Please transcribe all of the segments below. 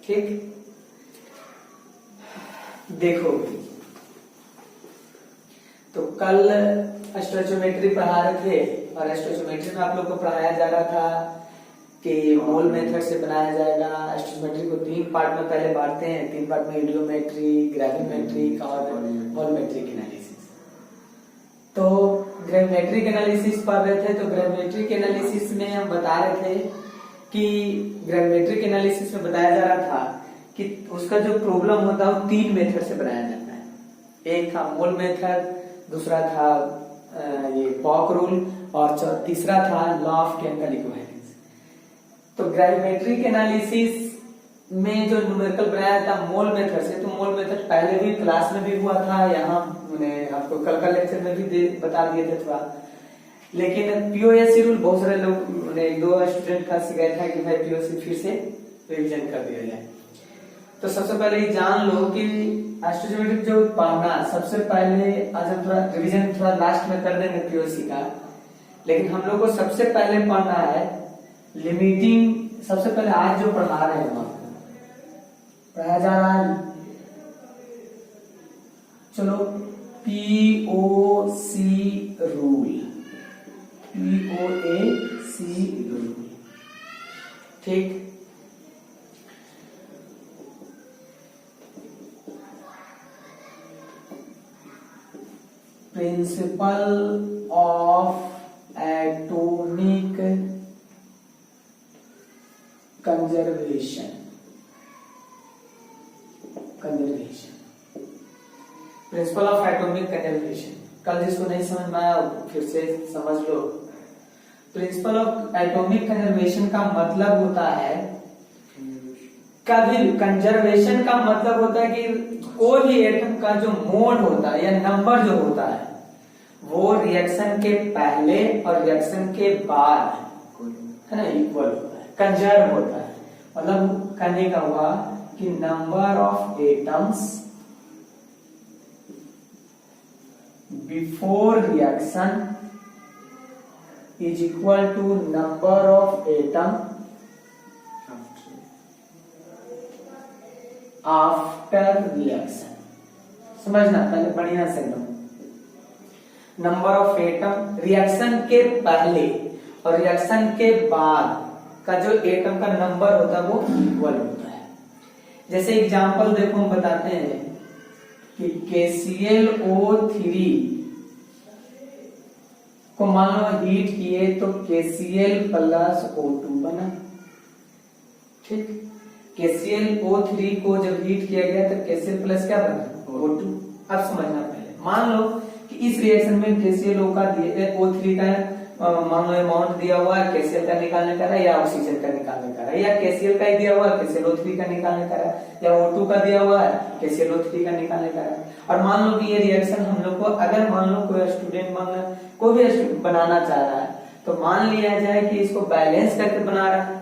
ठीक, देखो तो कल स्टोइचोमेट्री पढ़ा रहे थे और स्टोइचोमेट्री में आप लोग को पढ़ाया जा रहा था कि मोल मेथड से बनाया जाएगा। स्टोइचोमेट्री को 3 पार्ट में पहले बांटते हैं, 3 पार्ट में यूडियोमेट्री, ग्रेविमेट्रिक और मोलमेट्रिक एनालिसिस। तो ग्रेविमेट्रिक एनालिसिस पढ़ रहे थे, तो ग्रेविमेट्रिक एनालिसिस में हम बता रहे थे कि ग्रेविमेट्रिक एनालिसिस में बताया जा रहा था कि उसका जो प्रॉब्लम होता है वो 3 मेथड से बनाया जाता है। एक था मोल मेथड, दूसरा था ये पॉक रूल और तीसरा था लॉ ऑफ केमिकल इक्विवेलेंस। तो ग्रेविमेट्रिक एनालिसिस में जो न्यूमेरिकल बनाया था मोल मेथड से, तो मोल मेथड पहले भी क्लास में भी हुआ था, यहाँ मैंने आपको कल का लेक्चर में भी बता दिए थे थोड़ा। लेकिन पीओएससी रूल बहुत सारे लोग मैंने 1-2 स्टूडेंट का शिकायत है कि भाई पीओएससी फिर से रिवीजन कर दिया जाए। तो सबसे पहले ये जान लो कि स्टोइचोमेट्रिक जो पढ़ना, सबसे पहले आज हम थोड़ा रिवीजन थोड़ा लास्ट में कर देंगे पीओएससी का, लेकिन हम लोग को सबसे पहले पढ़ना है लिमिटिंग। सबसे पहले आज जो पढ़ा रहे हैं हम पढ़ाया जा रहा है, चलो पीओसी रूल, पीओएसी रूल, ठीक। Principle of atomic conservation, principle of atomic conservation. कल जिसको नहीं समझ में आया फिर से समझ लो। प्रिंसिपल ऑफ एटॉमिक कंजर्वेशन का मतलब होता है, कभी कंजर्वेशन का मतलब होता है कि कोई भी एटम का जो मोड होता है या नंबर जो होता है वो रिएक्शन के पहले और रिएक्शन के बाद है ना इक्वल होता है, कंजर्व होता है। मतलब कहने का हुआ कि number of atoms before reaction is equal to number of atom after reaction. समझना पहले बढ़िया से लो, नंबर ऑफ एटम रिएक्शन के पहले और रिएक्शन के बाद का जो एटम का नंबर होता है वो इक्वल होता है। जैसे एग्जांपल देखो हम बताते हैं कि KClO3 को मान लो हीट किए तो KCl प्लस O2 बना, ठीक। KClO3 को जब हीट किया गया तो KCl प्लस क्या बना O2। अब समझना पहले, मान लो कि इस रिएक्शन में KClO का O3 का मान लो अमाउंट दिया हुआ है, KCl का निकालने का है या ऑक्सीजन का निकालने का है, या KCl का ही दिया हुआ है KClO3 का निकालने का है, या O2 का दिया हुआ है KClO3 का निकालने का है। और मान लो कि ये रिएक्शन हम लोग को, अगर मान लो कोई स्टूडेंट कोई भी बनाना चाह रहा है तो मान लिया जाए कि इसको बैलेंस करके बना रहा है।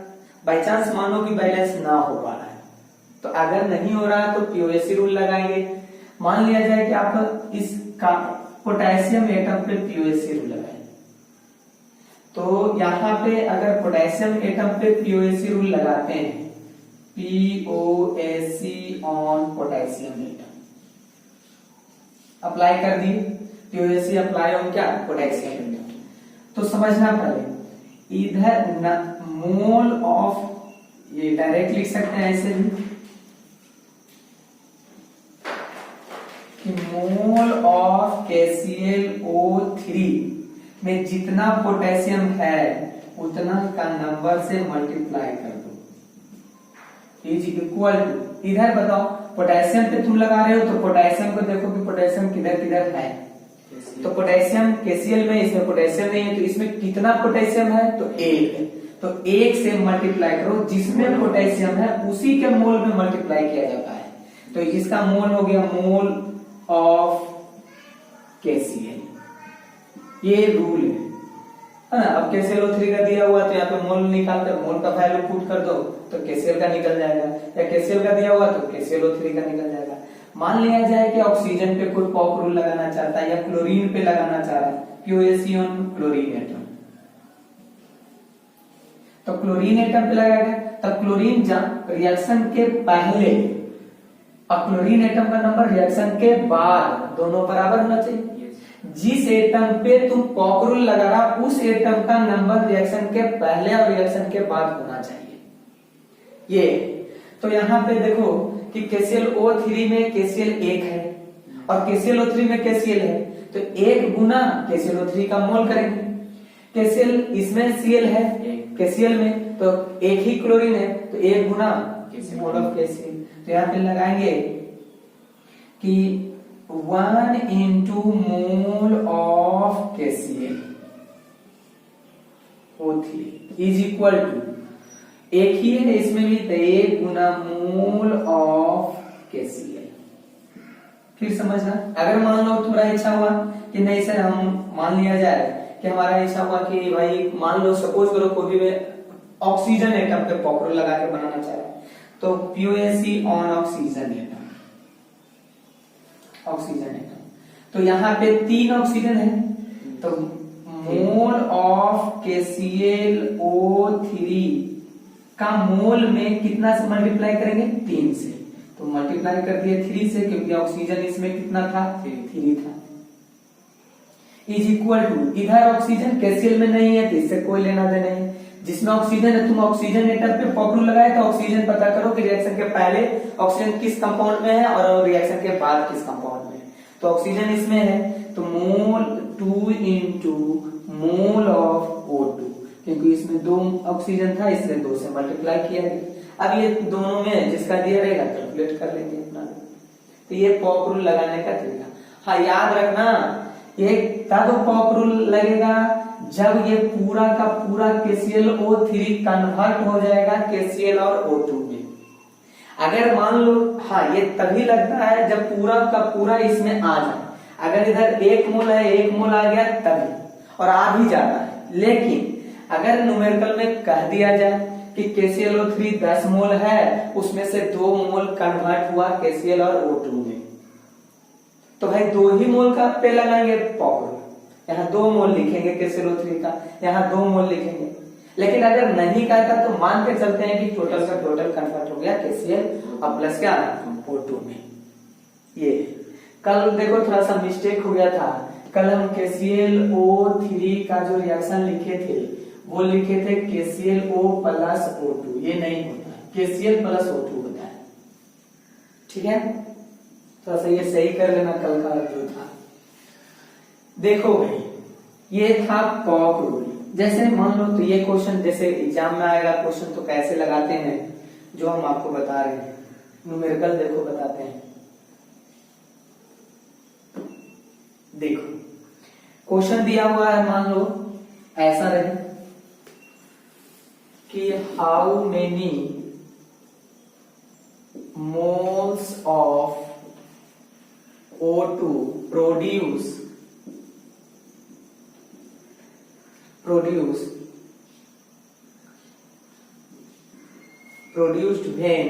बाई चांस मानो कि बैलेंस ना हो पा रहा है, तो अगर नहीं हो रहा है तो पीओएसी रूल लगाएंगे। मान लिया जाए कि आप इसका पोटेशियम एटम पे पीओएसी रूल लगाएंगे, तो यहाँ पे अगर पोटेशियम एटम पे पीओएसी रूल लगाते हैं, POAC on potassium atom apply कर दिए, पीओएसी अप्लाई ऑन क्या पोटेशियम एटम। तो समझना पहले इधर मोल ऑफ, ये डायरेक्ट लिख सकते हैं ऐसे भी कि मोल ऑफ KClO3 में जितना पोटेशियम है उतना का नंबर से मल्टीप्लाई कर दो इज इक्वल टू, इधर बताओ पोटेशियम पे तुम लगा रहे हो तो पोटेशियम को देखो कि पोटेशियम किधर किधर है। तो पोटेशियम KCl में, इसमें पोटेशियम नहीं है, तो इसमें कितना पोटेशियम है तो 1, तो 1 से मल्टीप्लाई करो, जिसमें पोटेशियम है उसी के मोल में मल्टीप्लाई किया जाता है। तो इसका मोल हो गया मोल ऑफ KCl, ये रूल है ना। अब KClO3 का दिया हुआ तो यहाँ पे मोल निकाल कर मोल का वैल्यू पुट कर दो तो KCl का निकल जाएगा, या KCl का दिया हुआ तो KClO3 का निकल जाएगा। मान लिया जाए कि ऑक्सीजन पे कोई पॉक रूल लगाना चाहता है या क्लोरीन पे लगाना चाह रहा है, पीओएसी ऑन क्लोरीन एटम, तो क्लोरीन एटम पे लगाएगा तब क्लोरीन रिएक्शन के पहले और क्लोरीन एटम का नंबर रिएक्शन के बाद दोनों बराबर होना चाहिए। जिस एटम पे तुम पॉकरूल लगा रहा उस एटम का नंबर रिएक्शन के पहले और रिएक्शन के बाद होना चाहिए। ये तो यहाँ पे देखो कि KClO3 में KCl 1 है और KClO3 में KCl है, तो 1 गुना KClO3 का मोल करेंगे। KCl इसमें Cl है KCl में, तो 1 ही क्लोरीन है, तो 1 गुना मोल ऑफ KCl। तो यहाँ पे लगाएंगे कि 1 into mole of KCl O3 is equal to, एक ही है इसमें भी, तो 1 गुना मोल ऑफ KCl। फिर समझना, अगर मान लो तुम्हारा इच्छा हुआ कि नहीं सर हम मान लिया जाए कि हमारा इच्छा हुआ कि भाई मान लो सपोज करो कोई भी ऑक्सीजन एटम पे पॉकरूल लगा के बनाना चाहे, तो POC on oxygen atom, oxygen atom, तो यहाँ पे 3 ऑक्सीजन है, तो मोल ऑफ KClO3 का मोल में कितना से मल्टीप्लाई करेंगे, 3 से, तो मल्टीप्लाई कर दिए 3 से, क्योंकि ऑक्सीजन इसमें कितना था, 3 था, इज इक्वल टू, इधर ऑक्सीजन KCl में नहीं है तो इससे कोई लेना देना नहीं, जिसमें ऑक्सीजन है तुम ऑक्सीजन एटम पे पॉकरूल लगाए तो ऑक्सीजन पता करो कि रिएक्शन के पहले ऑक्सीजन किस कंपाउंड में है और रिएक्शन के बाद किस कंपाउंड में है, तो ऑक्सीजन इसमें है, तो मोल 2 into मोल ऑफ O2, क्योंकि इसमें 2 ऑक्सीजन था इसलिए 2 से मल्टीप्लाई किया गया। अब ये दोनों में जिसका दिया रहेगा कैलकुलेट कर लेंगे अपना। तो ये पॉकरूल लगाने का तरीका। हाँ याद रखना, ये तब पॉकरूल लगेगा जब ये पूरा का पूरा KClO3 कन्वर्ट हो जाएगा KCl और O2 में। अगर मान लो, हाँ ये तभी लगता है जब पूरा का पूरा इसमें आ जाए। अगर इधर 1 मोल है, 1 मोल आ गया तभी, और आ भी जाता है। लेकिन अगर न्यूमेरिकल में कह दिया जाए कि KClO3 10 मोल है, उसमें से 2 मोल कन्वर्ट हुआ KCl और O2 में, तो भाई 2 ही मोल का पे लगाएंगे पॉकरूल, यहाँ 2 मोल लिखेंगे KClO3 का, यहाँ 2 मोल लिखेंगे। लेकिन अगर नहीं कहता तो मान के चलते हैं कि टोटल का टोटल कन्वर्ट हो गया KCl और प्लस क्या O2 में। ये कल देखो थोड़ा सा मिस्टेक हो गया था, कल हम KClO3 का जो रिएक्शन लिखे थे वो लिखे थे KClO प्लस O2, ये नहीं होता, KCl प्लस O2 होता है। ठीक है, थोड़ा सा ये सही कर लेना कल का जो था। देखो भाई ये था पॉकरूल, जैसे मान लो तो ये क्वेश्चन जैसे एग्जाम में आएगा क्वेश्चन तो कैसे लगाते हैं जो हम आपको बता रहे हैं, न्यूमेरिकल देखो बताते हैं। देखो क्वेश्चन दिया हुआ है, मान लो ऐसा रहे कि how many moles of O2 produced when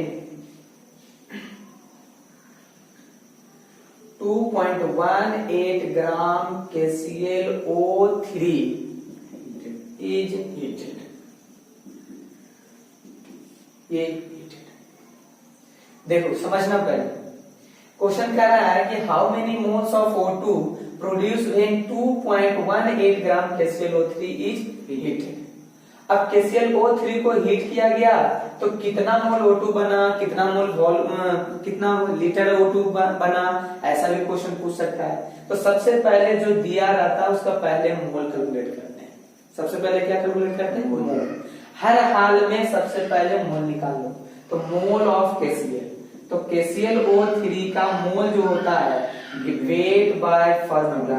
2.18 gram KClO3 is heated। ये heated, देखो समझना पहले क्वेश्चन कह रहा है कि how many moles of O2 produce when 2.18 gram KClO3 is heated. अब KClO3 को हीट किया गया तो कितना मोल O2 बना, कितना मोल कितना लीटर O2 बना, ऐसा भी क्वेश्चन पूछ सकता है। तो सबसे पहले जो दिया रहता है उसका पहले मोल कैलकुलेट करते हैं। सबसे पहले क्या कैलकुलेट करते हैं, मोल। हर हाल में सबसे पहले मोल निकाल लो, तो मोल ऑफ KCl, तो KClO3 का मोल जो होता है वेट बाय फार्मूला,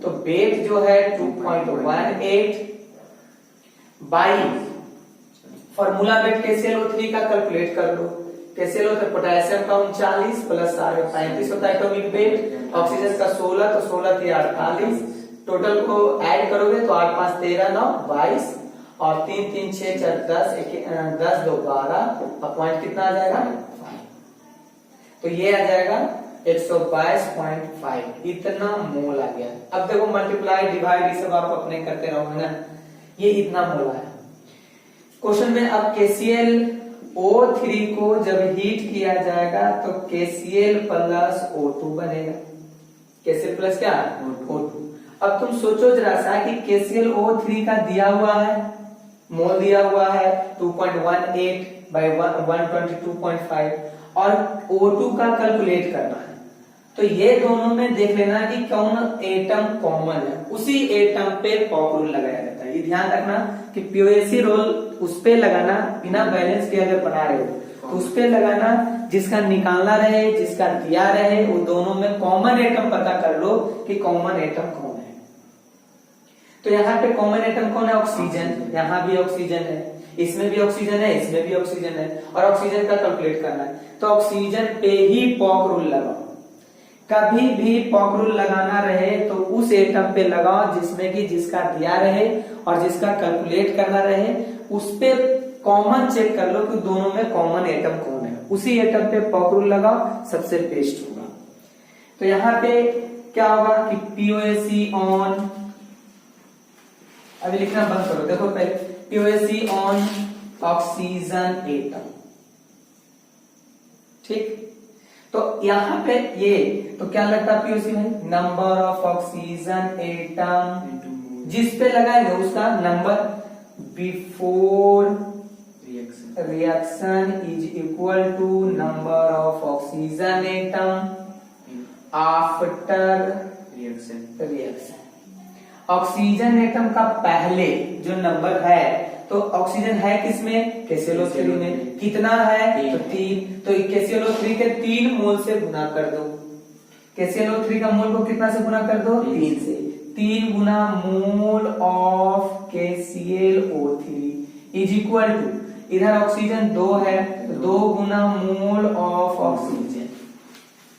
तो वेट जो है 2.18 बाई फार्मूला वेट KClO3 का कैलकुलेट कर लो। KClO3 पोटेशियम का 39 प्लस 35 होता है एटॉमिक वेट, ऑक्सीजन का 16, तो 16 थी 48, टोटल को ऐड करोगे तो 8 5 13 9 22 और 3 3 6 4 10 10 2 12 और पॉइंट कितना आ जाएगा, तो ये आ जाएगा 122.5, इतना मोल आ गया। अब देखो मल्टीप्लाई डिवाइड ये सब आप अपने करते रहोगे ना, ये इतना मोल आया। क्वेश्चन में अब KClO3 को जब हीट किया जाएगा तो KCl प्लस O2 बनेगा। KCl प्लस क्या? O2। अब तुम सोचो जरा सा कि KClO3 का दिया हुआ है, मोल दिया हुआ है 2.18 by 122.5 और O2 का कैलकुलेट करना है। तो ये दोनों में देख लेना कि कौन एटम कॉमन है, उसी एटम पे पॉप रूल लगाया जाता है। ये ध्यान रखना कि पीओएसी रोल उस पे लगाना, बिना बैलेंस के अगर बना रहे हो तो उस पे लगाना जिसका निकालना रहे, जिसका दिया रहे, वो दोनों में कॉमन एटम पता कर लो कि कॉमन एटम कौन है। तो यहाँ पे कॉमन एटम कौन है? ऑक्सीजन। यहाँ भी ऑक्सीजन है, इसमें भी ऑक्सीजन है, इसमें भी ऑक्सीजन है, और ऑक्सीजन का कैलकुलेट करना है। तो ऑक्सीजन पे ही पॉप रूल लगाओ। कभी भी पॉप रूल लगाना रहे तो उस एटम पे लगाओ जिसमें कि जिसका दिया रहे और जिसका कैलकुलेट करना रहे, उस पे कॉमन चेक कर लो कि दोनों में कॉमन एटम कौन है, उसी एटम पे पॉप रूल लगाओ, सबसे बेस्ट होगा। तो यहाँ पे क्या होगा कि पीओएसी ऑन, अभी लिखना बंद करो, देखो पहले पीओएसी ऑन ऑक्सीजन एटम, ठीक। तो यहाँ पे ये तो क्या लगता है पीओसी में? नंबर ऑफ ऑक्सीजन एटम जिस पे लगाएंगे उसका number before reaction is equal to number of oxygen atom after reaction. Oxygen atom का पहले जो नंबर है, तो ऑक्सीजन है किसमें? KClO3 में। कितना है? तो 3। तो KClO3 के 3 मोल से गुना कर दो। KClO3 का मोल को कितना से गुना कर दो? 3 से। 3 गुना mole of KClO3 is equal to, इधर ऑक्सीजन 2 है तो 2 गुना mole of oxygen,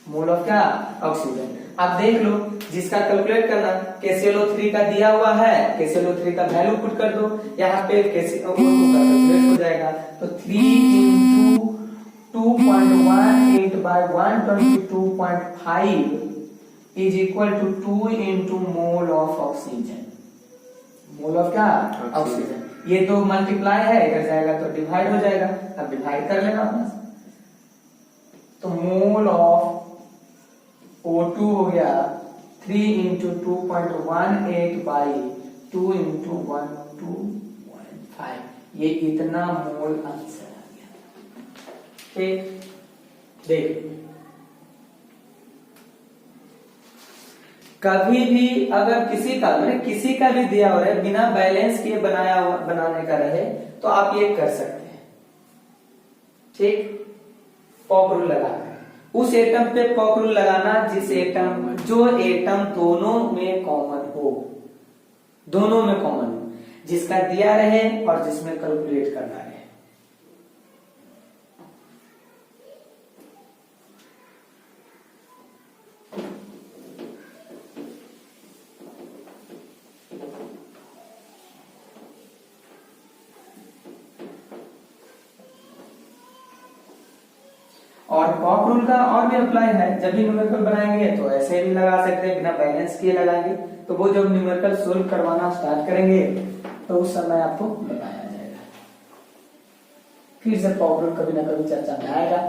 mole of क्या? ऑक्सीजन। अब देख लो जिसका कैलकुलेट करना, KClO3 का दिया हुआ है, KClO3 का वैल्यू पुट कर दो, यहाँ पे KClO2 का कैलकुलेट हो जाएगा। तो 3 into 2.18 by 122.5 is equal to 2 into mole of oxygen, mole of क्या? ऑक्सीजन। ये तो मल्टीप्लाई है, इधर जाएगा तो डिवाइड हो जाएगा, अब डिवाइड कर लेना अपना। तो मोल ऑफ O2 हो गया 3 into 2.18 by 2 into 1.5, ये इतना मोल आंसर आ गया। ठीक, देख कभी भी अगर किसी का किसी का भी दिया हो रहा है, बिना बैलेंस के बनाने का रहे तो आप ये कर सकते हैं, ठीक। पॉप रूल लगाना, उस एटम पे पॉप रूल लगाना जो एटम दोनों में कॉमन हो, दोनों में कॉमन हो, जिसका दिया रहे और जिसमें कैलकुलेट करना रहे। और पॉप रूल का और भी अप्लाई है, जब भी न्यूमेरिकल बनाएंगे तो ऐसे भी लगा सकते हैं, बिना बैलेंस किए लगाएंगे। तो वो जब न्यूमेरिकल सोल्व करवाना स्टार्ट करेंगे तो उस समय आपको बताया जाएगा। फिर से पॉप रूल कभी ना कभी चर्चा में आएगा।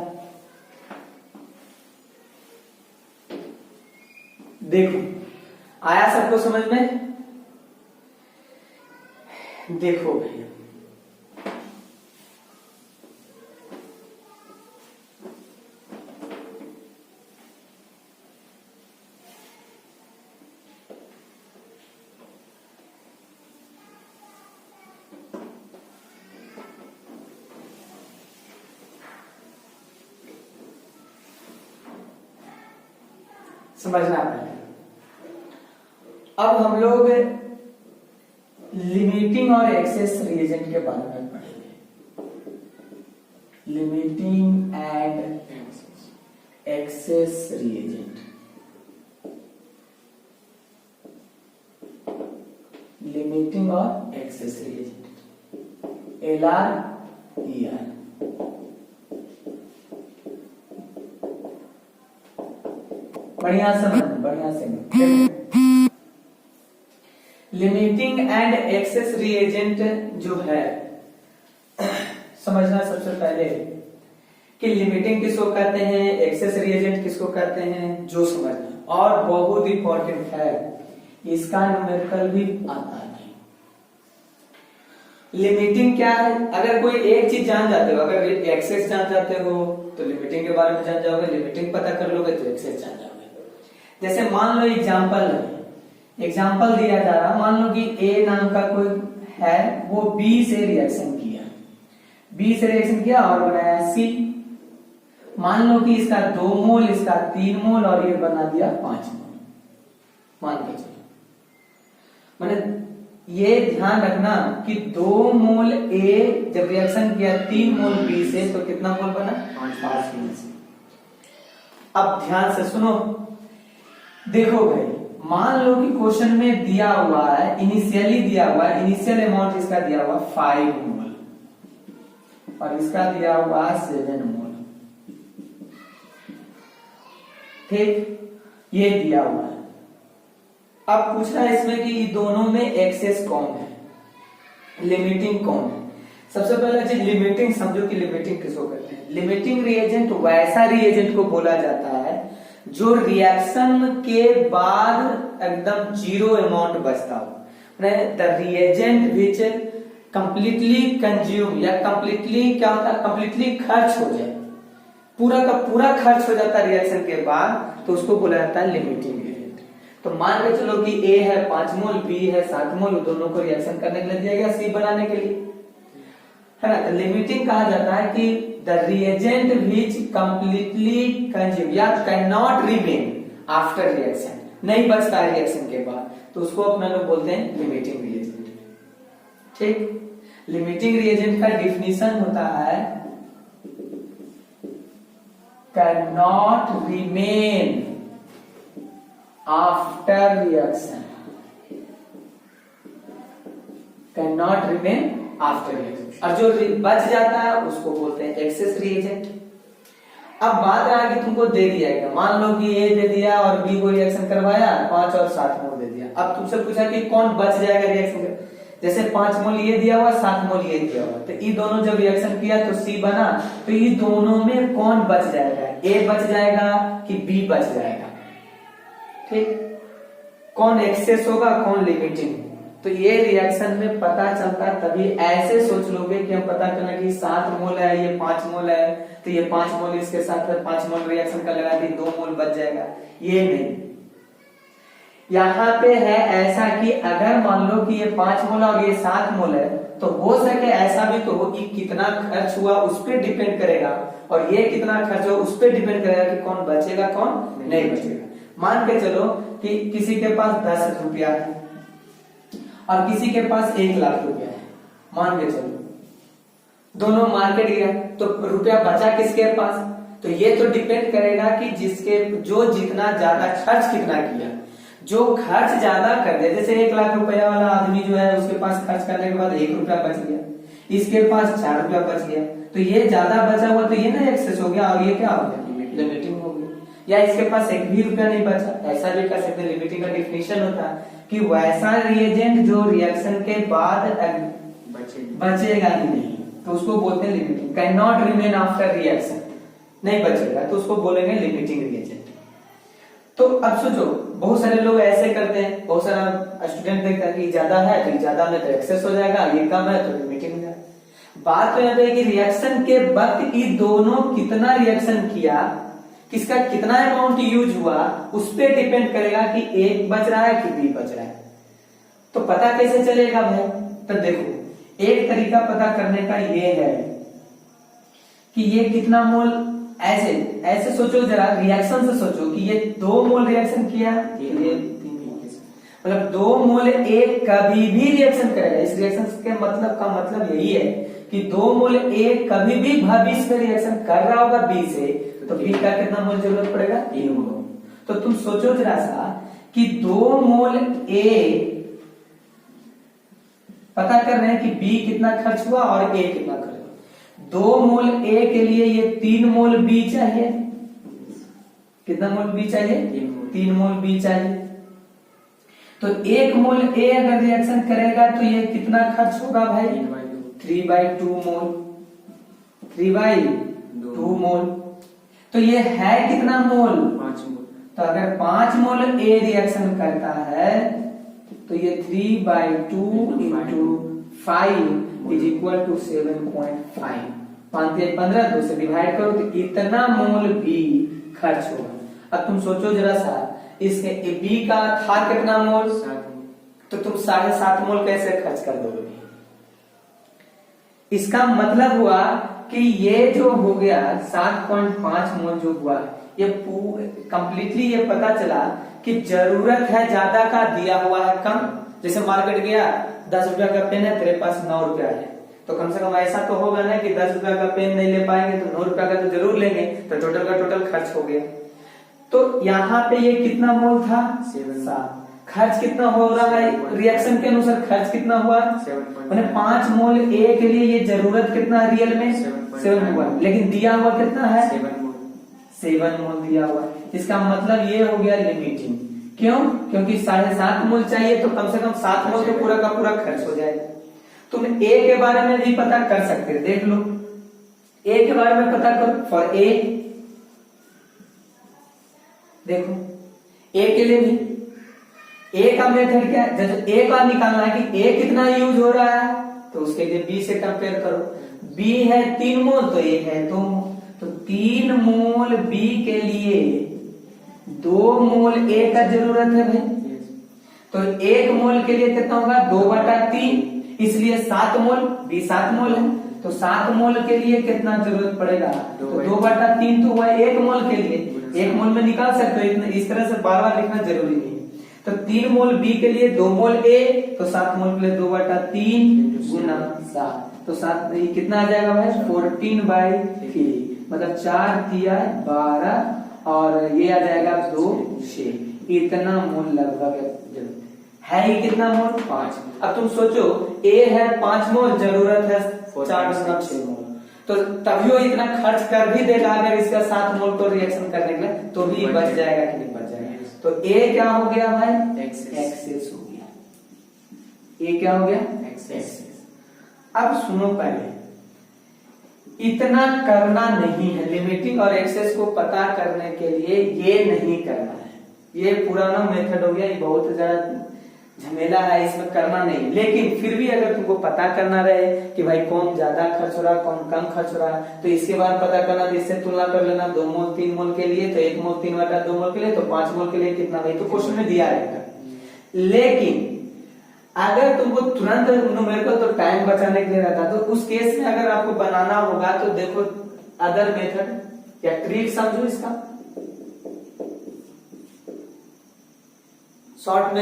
देखो आया सबको समझ में? देखो भैया, समझना पड़ेगा। अब हम लोग लिमिटिंग और एक्सेस रिएजेंट के बारे में पढ़ेंगे। Limiting and access reagent, limiting और एक्सेस रिएजेंट, LR, ER। बढ़िया से लिमिटिंग एंड एक्सेस रिएजेंट जो है समझना सबसे पहले कि लिमिटिंग किसको कहते हैं, एक्सेस रिएजेंट किसको कहते हैं, जो समझना। और बहुत इंपॉर्टेंट है, इसका न्यूमेरिकल भी आता है। लिमिटिंग क्या है? अगर कोई एक चीज जान जाते हो, अगर एक्सेस जान जाते हो तो लिमिटिंग के बारे में जान जाओगे, लिमिटिंग पता कर लोगे तो एक्सेस जान जाओगे। जैसे मान लो एग्जाम्पल दिया जा रहा, मान लो कि ए नाम का कोई है, वो बी से रिएक्शन किया और बनाया सी। मान लो कि इसका 2 मोल, इसका 3 मोल और ये बना दिया 5 मोल, मान के चलो। मैंने ये ध्यान रखना कि 2 मोल ए जब रिएक्शन किया 3 मोल बी से, तो कितना मोल बना? 5 मोल से। अब ध्यान से सुनो, देखो भाई, मान लो कि क्वेश्चन में दिया हुआ है, इनिशियल अमाउंट इसका दिया हुआ 5 मोल और इसका दिया हुआ 7 मोल, ठीक, ये दिया हुआ है। अब पूछ रहा है इसमें कि दोनों में एक्सेस कौन है, लिमिटिंग कौन है। सबसे पहले चीज लिमिटिंग समझो कि लिमिटिंग किसको कहते हैं। लिमिटिंग रिएजेंट वैसा रिएजेंट को बोला जाता है जो रिएक्शन के बाद एकदम 0 अमाउंट बचता हो, the reagent which completely consume, या कंप्लीटली क्या होता है, कंप्लीटली खर्च हो जाए, पूरा का पूरा खर्च हो जाता है रिएक्शन के बाद, तो उसको बोला जाता है लिमिटिंग रिएजेंट। तो मान के चलो कि ए है 5 मोल, बी है 7 मोल, दोनों को रिएक्शन करने के लिए दिया गया सी बनाने के लिए, है ना। लिमिटिंग कहा जाता है कि the reagent which completely consume या can not remain after reaction, नहीं बचता है रिएक्शन के बाद, तो उसको अपना लोग बोलते हैं लिमिटिंग रिएजेंट, ठीक। लिमिटिंग रिएजेंट का डिफिनीशन होता है can not remain after reaction, can not remain after reaction, और जो बच जाता है उसको बोलते हैं एक्सेस रिएजेंट। अब बात रहा कि तुमको दे दिया गया, मान लो कि ए दे दिया और बी को रिएक्शन करवाया, 5 और 7 मोल दे दिया। अब तुमसे पूछा कि कौन बच जाएगा रिएक्शन कर, जैसे 5 मोल ये दिया हुआ, 7 मोल ये दिया हुआ, तो ये दोनों जब रिएक्शन किया तो सी बना, तो ये दोनों में कौन बच जाएगा, ए बच जाएगा कि बी बच जाएगा, ठीक। कौन एक्सेस होगा, कौन लिमिटिंग, तो ये रिएक्शन में पता चलता है। तभी ऐसे सोच लोगे कि हम पता करना कि 7 मोल है, ये 5 मोल है, तो ये 5 मोल इसके साथ 5 मोल रिएक्शन का लगा दी, 2 मोल बच जाएगा, ये नहीं। यहाँ पे है ऐसा कि अगर मान लो कि ये 5 मोल और ये 7 मोल है, तो हो सके ऐसा भी तो हो कि कितना खर्च हुआ उस पर डिपेंड करेगा, और ये कितना खर्च हुआ उस पर डिपेंड करेगा कि कौन बचेगा कौन नहीं बचेगा। मान के चलो कि किसी के पास 10 रुपया है और किसी के पास 1 लाख रुपया है, मान के चलो दोनों मार्केट गया, तो रुपया बचा किसके पास, तो ये तो डिपेंड करेगा कि जिसके जो जितना ज्यादा खर्च कितना किया, जो खर्च ज्यादा कर दे, जैसे 1 लाख रुपया वाला आदमी जो है उसके पास खर्च करने के बाद 1 रुपया बच गया, इसके पास 4 रुपया बच गया, तो ये ज्यादा बचा हुआ, तो ये ना एक्सेस हो गया, और ये क्या हो गया, लिमिटिंग हो गई। या इसके पास 1 भी रुपया नहीं बचा, ऐसा भी कर सकते। लिमिटिंग का डिफिनीशन होता है कि वैसा रिएजेंट जो रिएक्शन के बाद बचेगा ही नहीं, तो उसको बोलते हैं limiting. Can not remain after reaction, नहीं बचेगा तो उसको बोलेंगे लिमिटिंग रिएजेंट। तो अब सोचो, बहुत सारे लोग ऐसे करते हैं, बहुत सारा स्टूडेंट देखता है कि ज्यादा है तो ज्यादा में तो एक्सेस हो जाएगा, ये कम है तो लिमिटिंग हो जाएगा। बात तो यहाँ पे कि रिएक्शन के वक्त ये दोनों कितना रिएक्शन किया, किसका कितना अमाउंट यूज हुआ, उस पर डिपेंड करेगा कि एक बच रहा है कि बी बच रहा है। तो पता कैसे चलेगा भाई, तो देखो एक तरीका पता करने का ये है कि ये कितना मोल, ऐसे सोचो जरा, रिएक्शन से सोचो कि ये 2 मोल रिएक्शन किया, ये 3 मोल, मतलब 2 मोल ए कभी भी रिएक्शन करेगा। इस रिएक्शन के मतलब का मतलब यही है कि 2 मोल ए कभी भी भविष्य में रिएक्शन कर रहा होगा बी से, तो बी का कितना मोल जरूरत पड़ेगा, 3 मोल। तो तुम सोचो जरा सा कि 2 मोल ए पता कर रहे हैं कि बी कितना खर्च हुआ और ए कितना खर्च हुआ। 2 मोल ए के लिए ये 3 मोल बी चाहिए, कितना मोल बी चाहिए, 3 मोल बी चाहिए। तो 1 मोल ए अगर रिएक्शन करेगा तो ये कितना खर्च होगा भाई, 3/2 मोल। 3/2 मोल। तो ये है कितना मोल? 5 मोल। तो अगर 5 मोल ए रिएक्शन करता है तो ये 3/2 इंटू 5 इज इक्वल टू 7.5। 5 से 15, 2 से डिवाइड करो तो इतना मोल बी खर्च होगा। अब तुम सोचो जरा सा, इसके बी का था कितना मोल? 7 मोल। तो तुम 7.5 मोल कैसे खर्च कर दोगे? इसका मतलब हुआ कि ये जो हो गया 7.5 मोल जो हुआ, ये कंप्लीटली ये पता चला कि जरूरत है ज्यादा का, दिया हुआ है कम। जैसे मार्केट गया, 10 रुपया का पेन है, तेरे पास 9 रुपया है, तो कम से कम ऐसा तो होगा ना कि 10 रुपया का पेन नहीं ले पाएंगे तो 9 रुपया का तो जरूर लेंगे, तो टोटल का टोटल खर्च हो गया। तो यहाँ पे ये कितना मोल था? 7। खर्च कितना हो रहा है? रिएक्शन के अनुसार खर्च कितना हुआ? 7। 5 मोल ए के लिए ये जरूरत कितना है रियल में? 7 हुआ, लेकिन दिया हुआ कितना है? 7 मोल दिया हुआ। इसका मतलब ये हो गया लिमिटिंग। क्यों? क्योंकि 7.5 मोल चाहिए तो कम से कम 7 मोल तो पूरा का पूरा खर्च हो जाएगा। तुम ए के बारे में भी पता कर सकते हो, देख लो ए के बारे में पता करो। फॉर ए देखो, ए के लिए भी ए का मेथड क्या है? जब ए का निकालना है कि ए कितना यूज हो रहा है तो उसके लिए बी से कंपेयर करो। बी है 3 मोल तो ए है 2 मोल, तो 3 मोल बी के लिए 2 मोल ए का जरूरत है भाई। तो 1 मोल के लिए कितना होगा? 2/3, इसलिए 7 मोल, बी 7 मोल है तो 7 मोल के लिए कितना जरूरत पड़ेगा? तो 2/3 तो हुआ 1 मोल के लिए। 1 मोल में निकाल सकते हो, इस तरह से बार बार लिखना जरूरी नहीं। तो 3 मोल बी के लिए 2 मोल ए, तो 7 मोल के लिए 2/3 गुना 7, तो 7 कितना आ जाएगा भाई? 14/3, मतलब 4 तिया 12 और ये आ जाएगा 2 6। इतना मोल लगभग है ही। कितना मोल? 5। अब तुम सोचो ए है 5 मोल, जरूरत है 4.6 मोल, तो तभी वो इतना खर्च कर भी देगा। अगर इसका 7 मोल को रिएक्शन करने के लिए तो भी बच जाएगा कि नहीं बच जाएगा? तो ए क्या हो गया भाई? एक्सेस हो गया। ए क्या हो गया? एक्सेस। अब सुनो, पहले इतना करना नहीं है। लिमिटिंग और एक्सेस को पता करने के लिए ये नहीं करना है, ये पुराना मेथड हो गया, ये बहुत ज्यादा झमेला है, इसमें करना नहीं। लेकिन फिर भी अगर तुमको पता करना रहे कि भाई कौन ज्यादा खर्च हो रहा है, कौन कम खर्च हो रहा है, तो इसके बाद पता करना, इससे तुलना कर लेना। 2 मोल 3 मोल के लिए तो 1 मोल 3/2 मोल के लिए तो 5 मोल के लिए कितना भाई, तो क्वेश्चन में दिया रहेगा। लेकिन अगर तुमको तुरंत न्यूमेरिकल तो टाइम बचाने के लिए रहता, तो उस केस में अगर आपको बनाना होगा तो देखो अदर मेथड या ट्रिक समझो इसका। शॉर्ट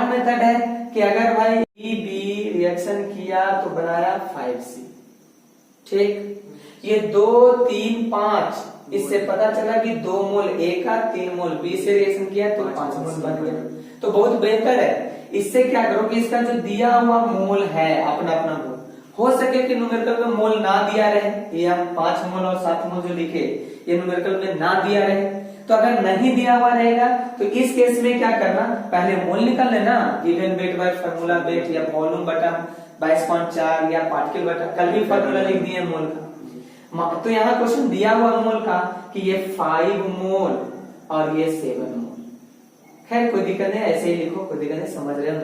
मेथड है कि अगर भाई बी रिएक्शन किया तो बनाया 5C, ठीक, ये 2 3 5, इससे पता चला कि 2 मोल ए का 3 मोल बी से रिएक्शन किया तो 5 मोल बन गया, तो बहुत बेहतर है। इससे क्या करो कि इसका जो दिया हुआ मोल है अपना अपना मोल, हो सके कि न्यूमेरिकल में मोल ना दिया रहे, ये हम 5 मोल और 7 मोल जो लिखे ये न्यूमेरिकल में ना दिया रहे, तो अगर नहीं दिया हुआ रहेगा तो इस केस में क्या करना, पहले मोल निकाल लेना, given weight by formula wait या वॉल्यूम बटा 22.4 या पार्टिकल बटा, कल भी फार्मूला लिख दिए मोल का। तो यहाँ क्वेश्चन दिया हुआ मोल का कि ये 5 मोल और ये 7 मोल, खैर कोई दिक्कत नहीं, ऐसे ही लिखो, कोई दिक्कत नहीं, समझ रहे हो।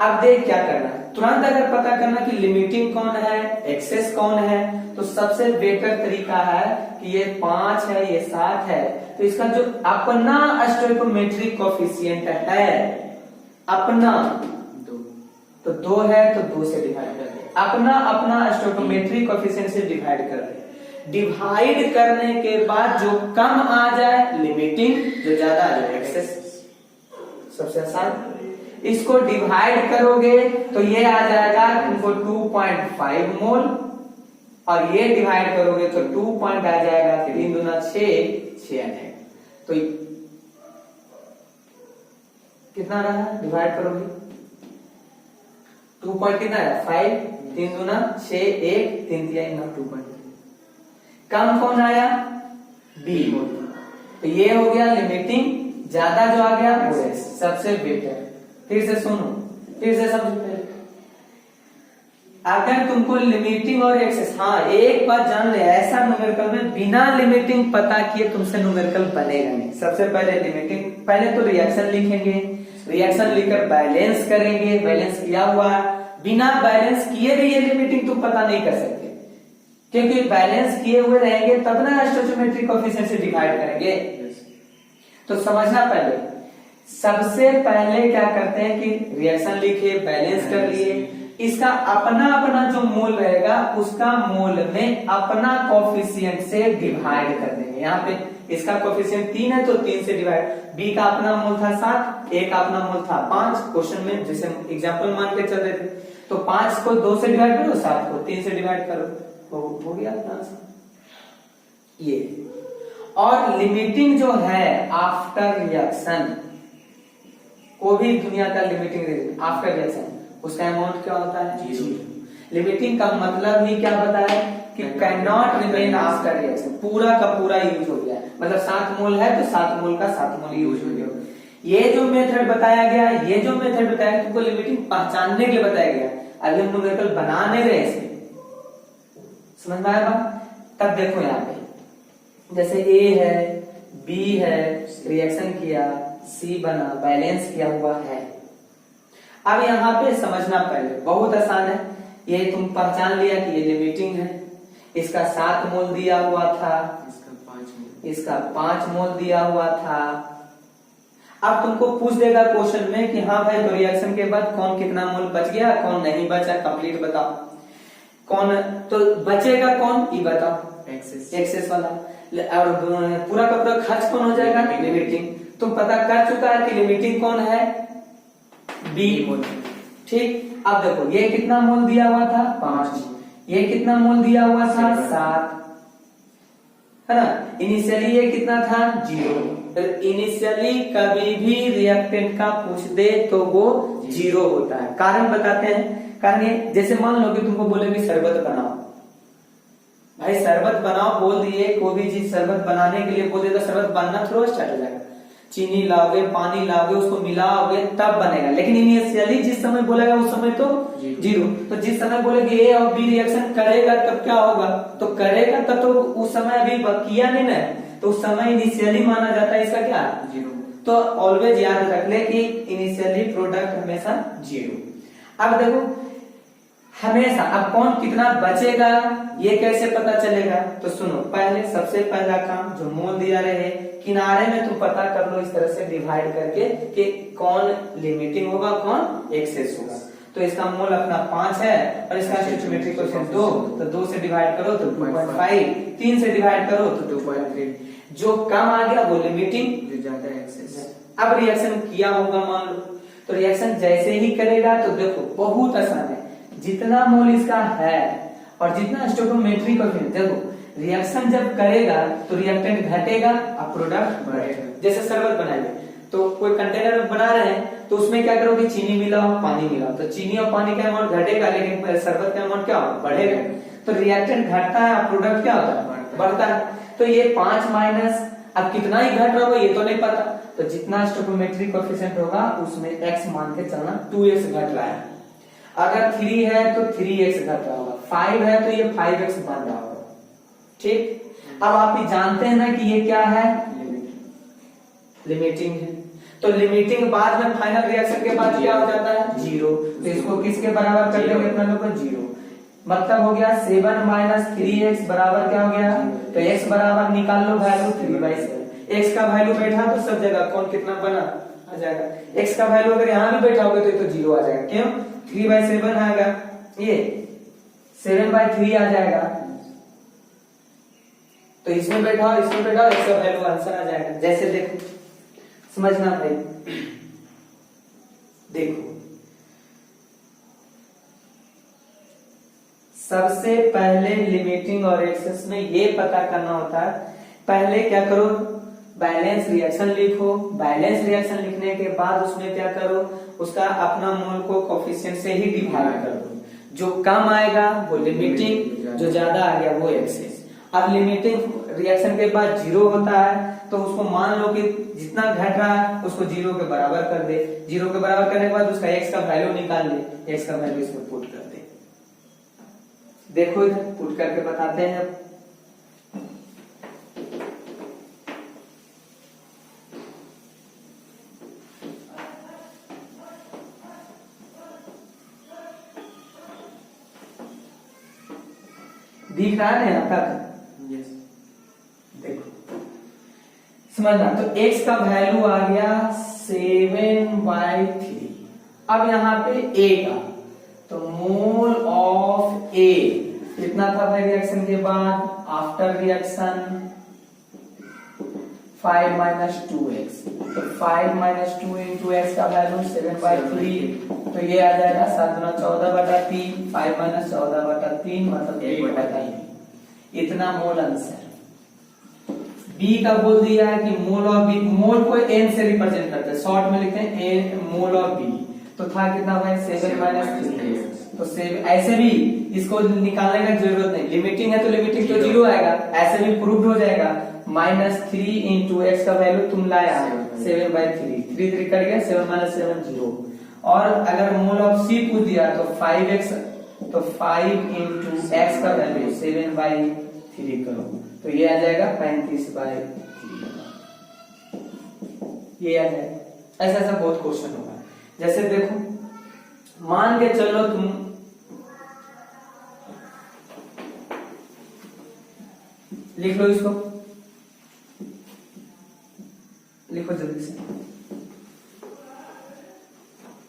अब देख क्या करना है, तुरंत अगर पता करना कि लिमिटिंग कौन है, एक्सेस कौन है, तो सबसे बेटर तरीका है कि ये 5 है ये 7 है, तो इसका जो अपना स्टोइकोमेट्रिक कोएफिशिएंट है अपना 2, तो 2 है तो 2 से डिवाइड कर दे, अपना स्टोइकोमेट्रिक कोएफिशिएंट से डिवाइड कर दे। डिवाइड करने के बाद जो कम आ जाए लिमिटिंग, जो ज्यादा आ जाए एक्सेस, सबसे आसान। इसको डिवाइड करोगे तो ये आ जाएगा तुमको 2.5 मोल, और ये डिवाइड करोगे तो 2 पॉइंट आ जाएगा, 3 दूना 6 आ जाएगा। तो कितना रहा डिवाइड करोगे, 2 पॉइंट कितना है 5, 3 दूना 6, 1 3 तिया 2 पॉइंट। कम कौन आया? बी। तो ये हो गया लिमिटिंग, ज्यादा जो आ गया सबसे बेटर। फिर से सुनो, फिर से समझो, अगर तुमको लिमिटिंग और एक्सेस, हाँ एक बात जान ले, ऐसा न्यूमेरिकल में बिना लिमिटिंग पता किए तुमसे न्यूमेरिकल बनेगा नहीं। सबसे पहले लिमिटिंग, पहले तो रिएक्शन लिखेंगे, रिएक्शन लिखकर बैलेंस करेंगे, बैलेंस किया हुआ, बिना बैलेंस किए भी ये लिमिटिंग तुम पता नहीं कर सकते, क्योंकि बैलेंस किए हुए रहेंगे तब ना स्टोइचोमेट्रिक कोएफिशिएंट से डिवाइड करेंगे। तो समझना पहले, सबसे पहले क्या करते हैं कि रिएक्शन लिखे, बैलेंस कर लिए, इसका अपना अपना जो मोल रहेगा उसका मोल में अपना कोएफिशिएंट से डिवाइड कर देंगे। यहाँ पे इसका कोएफिशिएंट 3 है तो 3 से डिवाइड, बी का अपना मोल था 7, ए का अपना मोल था 5। क्वेश्चन में जैसे एग्जांपल मान के चल रहे थे, तो 5 को 2 से डिवाइड करो, 7 को 3 से डिवाइड करो, हो गया आंसर ये। और लिमिटिंग जो है आफ्टर रिएक्शन, कोई भी दुनिया का लिमिटिंग आफ्टर रिएक्शन, उसका अमाउंट क्या होता है? 0। लिमिटिंग का मतलब ही क्या बताया कि can not remain after reaction, पूरा का पूरा यूज हो गया, मतलब 7 मोल है तो 7 मोल का 7 मोल यूज हो गया। ये जो मेथड बताया गया, ये जो मेथड बताया तुमको लिमिटिंग पहचानने के लिए बताया गया, अभी हम न्यूमेरिकल बना नहीं रहे इसे, समझ में आया बात? तब देखो यहाँ पे जैसे ए है, बी है, रिएक्शन किया, सी बना, बैलेंस किया हुआ है। अब यहाँ पे समझना पहले, बहुत आसान है, ये तुम पहचान लिया कि ये लिमिटिंग है, इसका 7 मोल दिया हुआ था, इसका 5 मोल दिया हुआ था। अब तुमको पूछ देगा क्वेश्चन में कि हाँ भाई तो रिएक्शन के बाद कौन कितना मोल बच गया, कौन नहीं बचा, कंप्लीट बताओ। कौन तो बचेगा, कौन ये बताओ, एक्सेस वाला, और पूरा का पूरा खर्च कौन हो जाएगा, लिमिटिंग। तुम पता कर चुका है कि लिमिटिंग कौन है, बी मोल, ठीक। अब देखो ये कितना मोल दिया हुआ था, 5, ये कितना मोल दिया हुआ था, 7, है ना। इनिशियली ये कितना था, 0। इनिशियली कभी भी रिएक्टेंट का पूछ दे तो वो 0 होता है। कारण बताते हैं, कारण ये जैसे मान लो कि तुमको बोले कि शरबत बनाओ, भाई शरबत बनाओ बोल दिए, कोई भी चीज शरबत बनाने के लिए बोल दिया तो शरबत बनना थोड़ा स्टार्ट हो जाएगा, चीनी लाओगे, पानी लाओगे, उसको मिलाओगे तब बनेगा। लेकिन इनिशियली जिस समय बोलेगा उस समय तो 0। तो जिस समय बोलेगे ए और बी रिएक्शन करेगा तब क्या होगा, तो करेगा तब तो उस समय अभी किया नहीं ना, तो उस समय इनिशियली माना जाता है इसका क्या, 0। तो ऑलवेज याद रख ले कि इनिशियली प्रोडक्ट हमेशा 0। अब देखो हमेशा, अब कौन कितना बचेगा ये कैसे पता चलेगा, तो सुनो पहले सबसे पहला काम जो मोल दिया रहे किनारे में तुम पता कर लो इस तरह से डिवाइड करके कि कौन लिमिटिंग होगा कौन एक्सेस होगा। तो इसका मोल अपना 5 है और इसका स्टोइचोमेट्रिक कोएफिशिएंट 2, तो 2 से डिवाइड करो तो 2.5, 3 से डिवाइड करो तो 2.3। जो कम आ गया वो लिमिटिंग, जो ज्यादा एक्सेस। अब रिएक्शन किया होगा मान लो, तो रिएक्शन जैसे ही करेगा तो देखो बहुत आसान है, जितना मोल इसका है और जितना स्टोइचोमेट्रिक कोएफिशिएंट, देखो रिएक्शन जब करेगा तो रिएक्टेंट घटेगा और प्रोडक्ट बढ़ेगा। जैसे शरबत बनाएंगे तो कोई कंटेनर बना रहे हैं तो उसमें क्या करोगे, चीनी मिलाओ, पानी मिलाओ, तो चीनी और पानी का अमाउंट घटेगा लेकिन शरबत का अमाउंट क्या होगा, बढ़ेगा। तो रिएक्टेंट घटता है और प्रोडक्ट क्या होता है, बढ़ता है। तो ये 5 माइनस, अब कितना ही घट रहा होगा ये तो नहीं पता, तो जितना स्टोइचोमेट्रिक कोएफिशिएंट होगा उसमें x मान के चलना, 2x घट रहा है। अगर 3 है तो 3x घट रहा होगा, 5 है तो ये 5x बन रहा होगा, ठीक। अब आप ही जानते हैं ना कि ये क्या है, लिमिटिंग है। तो लिमिटिंग बाद में फाइनल रिएक्शन के बाद क्या हो जाता है, 0। तो इसको किसके बराबर कर देंगे अपना लोग, 0। मतलब हो गया 7 माइनस 3x बराबर क्या हो गया, तो x बराबर निकाल लो वैल्यू 3/7। x का वैल्यू बैठा तो सब जगह कौन कितना बना आ जाएगा, x का वैल्यू अगर यहाँ भी बैठा होगा तो ये तो 0 आ जाएगा, क्यों, 3/7 आएगा, ये 7/3 आ जाएगा। तो इसमें बैठा इसमें बैठा, इसका वैल्यू आंसर आ जाएगा। जैसे देखो समझना भाई, देखो सबसे पहले लिमिटिंग और एक्सेस में ये पता करना होता है, पहले क्या करो, बैलेंस रिएक्शन लिखो, बैलेंस रिएक्शन लिखने के बाद उसमें क्या करो, उसका अपना मोल को कोएफिशिएंट से ही डिवाइड कर दो, जो कम आएगा वो लिमिटिंग, जो ज्यादा आ गया वो एक्सेस। अब लिमिटिंग रिएक्शन के बाद 0 होता है तो उसको मान लो कि जितना घट रहा है उसको 0 के बराबर कर दे, 0 के बराबर करने के बाद उसका x का वैल्यू निकाल ले, x का वैल्यू इसमें पुट कर दे, देखो इधर पुट करके बताते हैं। दिख रहा है यहाँ तक? यस। देखो समझना, तो x का वैल्यू आ गया 7/3। अब यहाँ पे a का, तो मोल ऑफ a कितना था भाई रिएक्शन के बाद? आफ्टर रिएक्शन 5 - 2x, तो 5 - 2 into x का वैल्यू 7/3, तो ये आ जाएगा 7×14/3, 5 - 14/3 मतलब 1/3। इतना मोल आंसर। बी का बोल दिया है कि मोल ऑफ बी, मोल को n से रिप्रेजेंट करते हैं, शॉर्ट में लिखते हैं n मोल ऑफ बी, तो था कितना भाई 7 - 3। तो ऐसे भी इसको निकालने का जरूरत नहीं, लिमिटिंग है तो लिमिटिंग तो 0 आएगा, ऐसे भी प्रूव हो जाएगा। -3 into x का वैल्यू तुम लाया 7/3, 3 3 कट गया, 7 - 7 0। और अगर मोल ऑफ सी पूछ दिया तो 5x, तो 5 into x का वैल्यू 7/3 करो, तो ये आ जाएगा 35/3। ये आ जाएगा। ऐसा ऐसा बहुत क्वेश्चन होगा। जैसे देखो मान के चलो तुम लिख लो इसको, लिखो जल्दी से,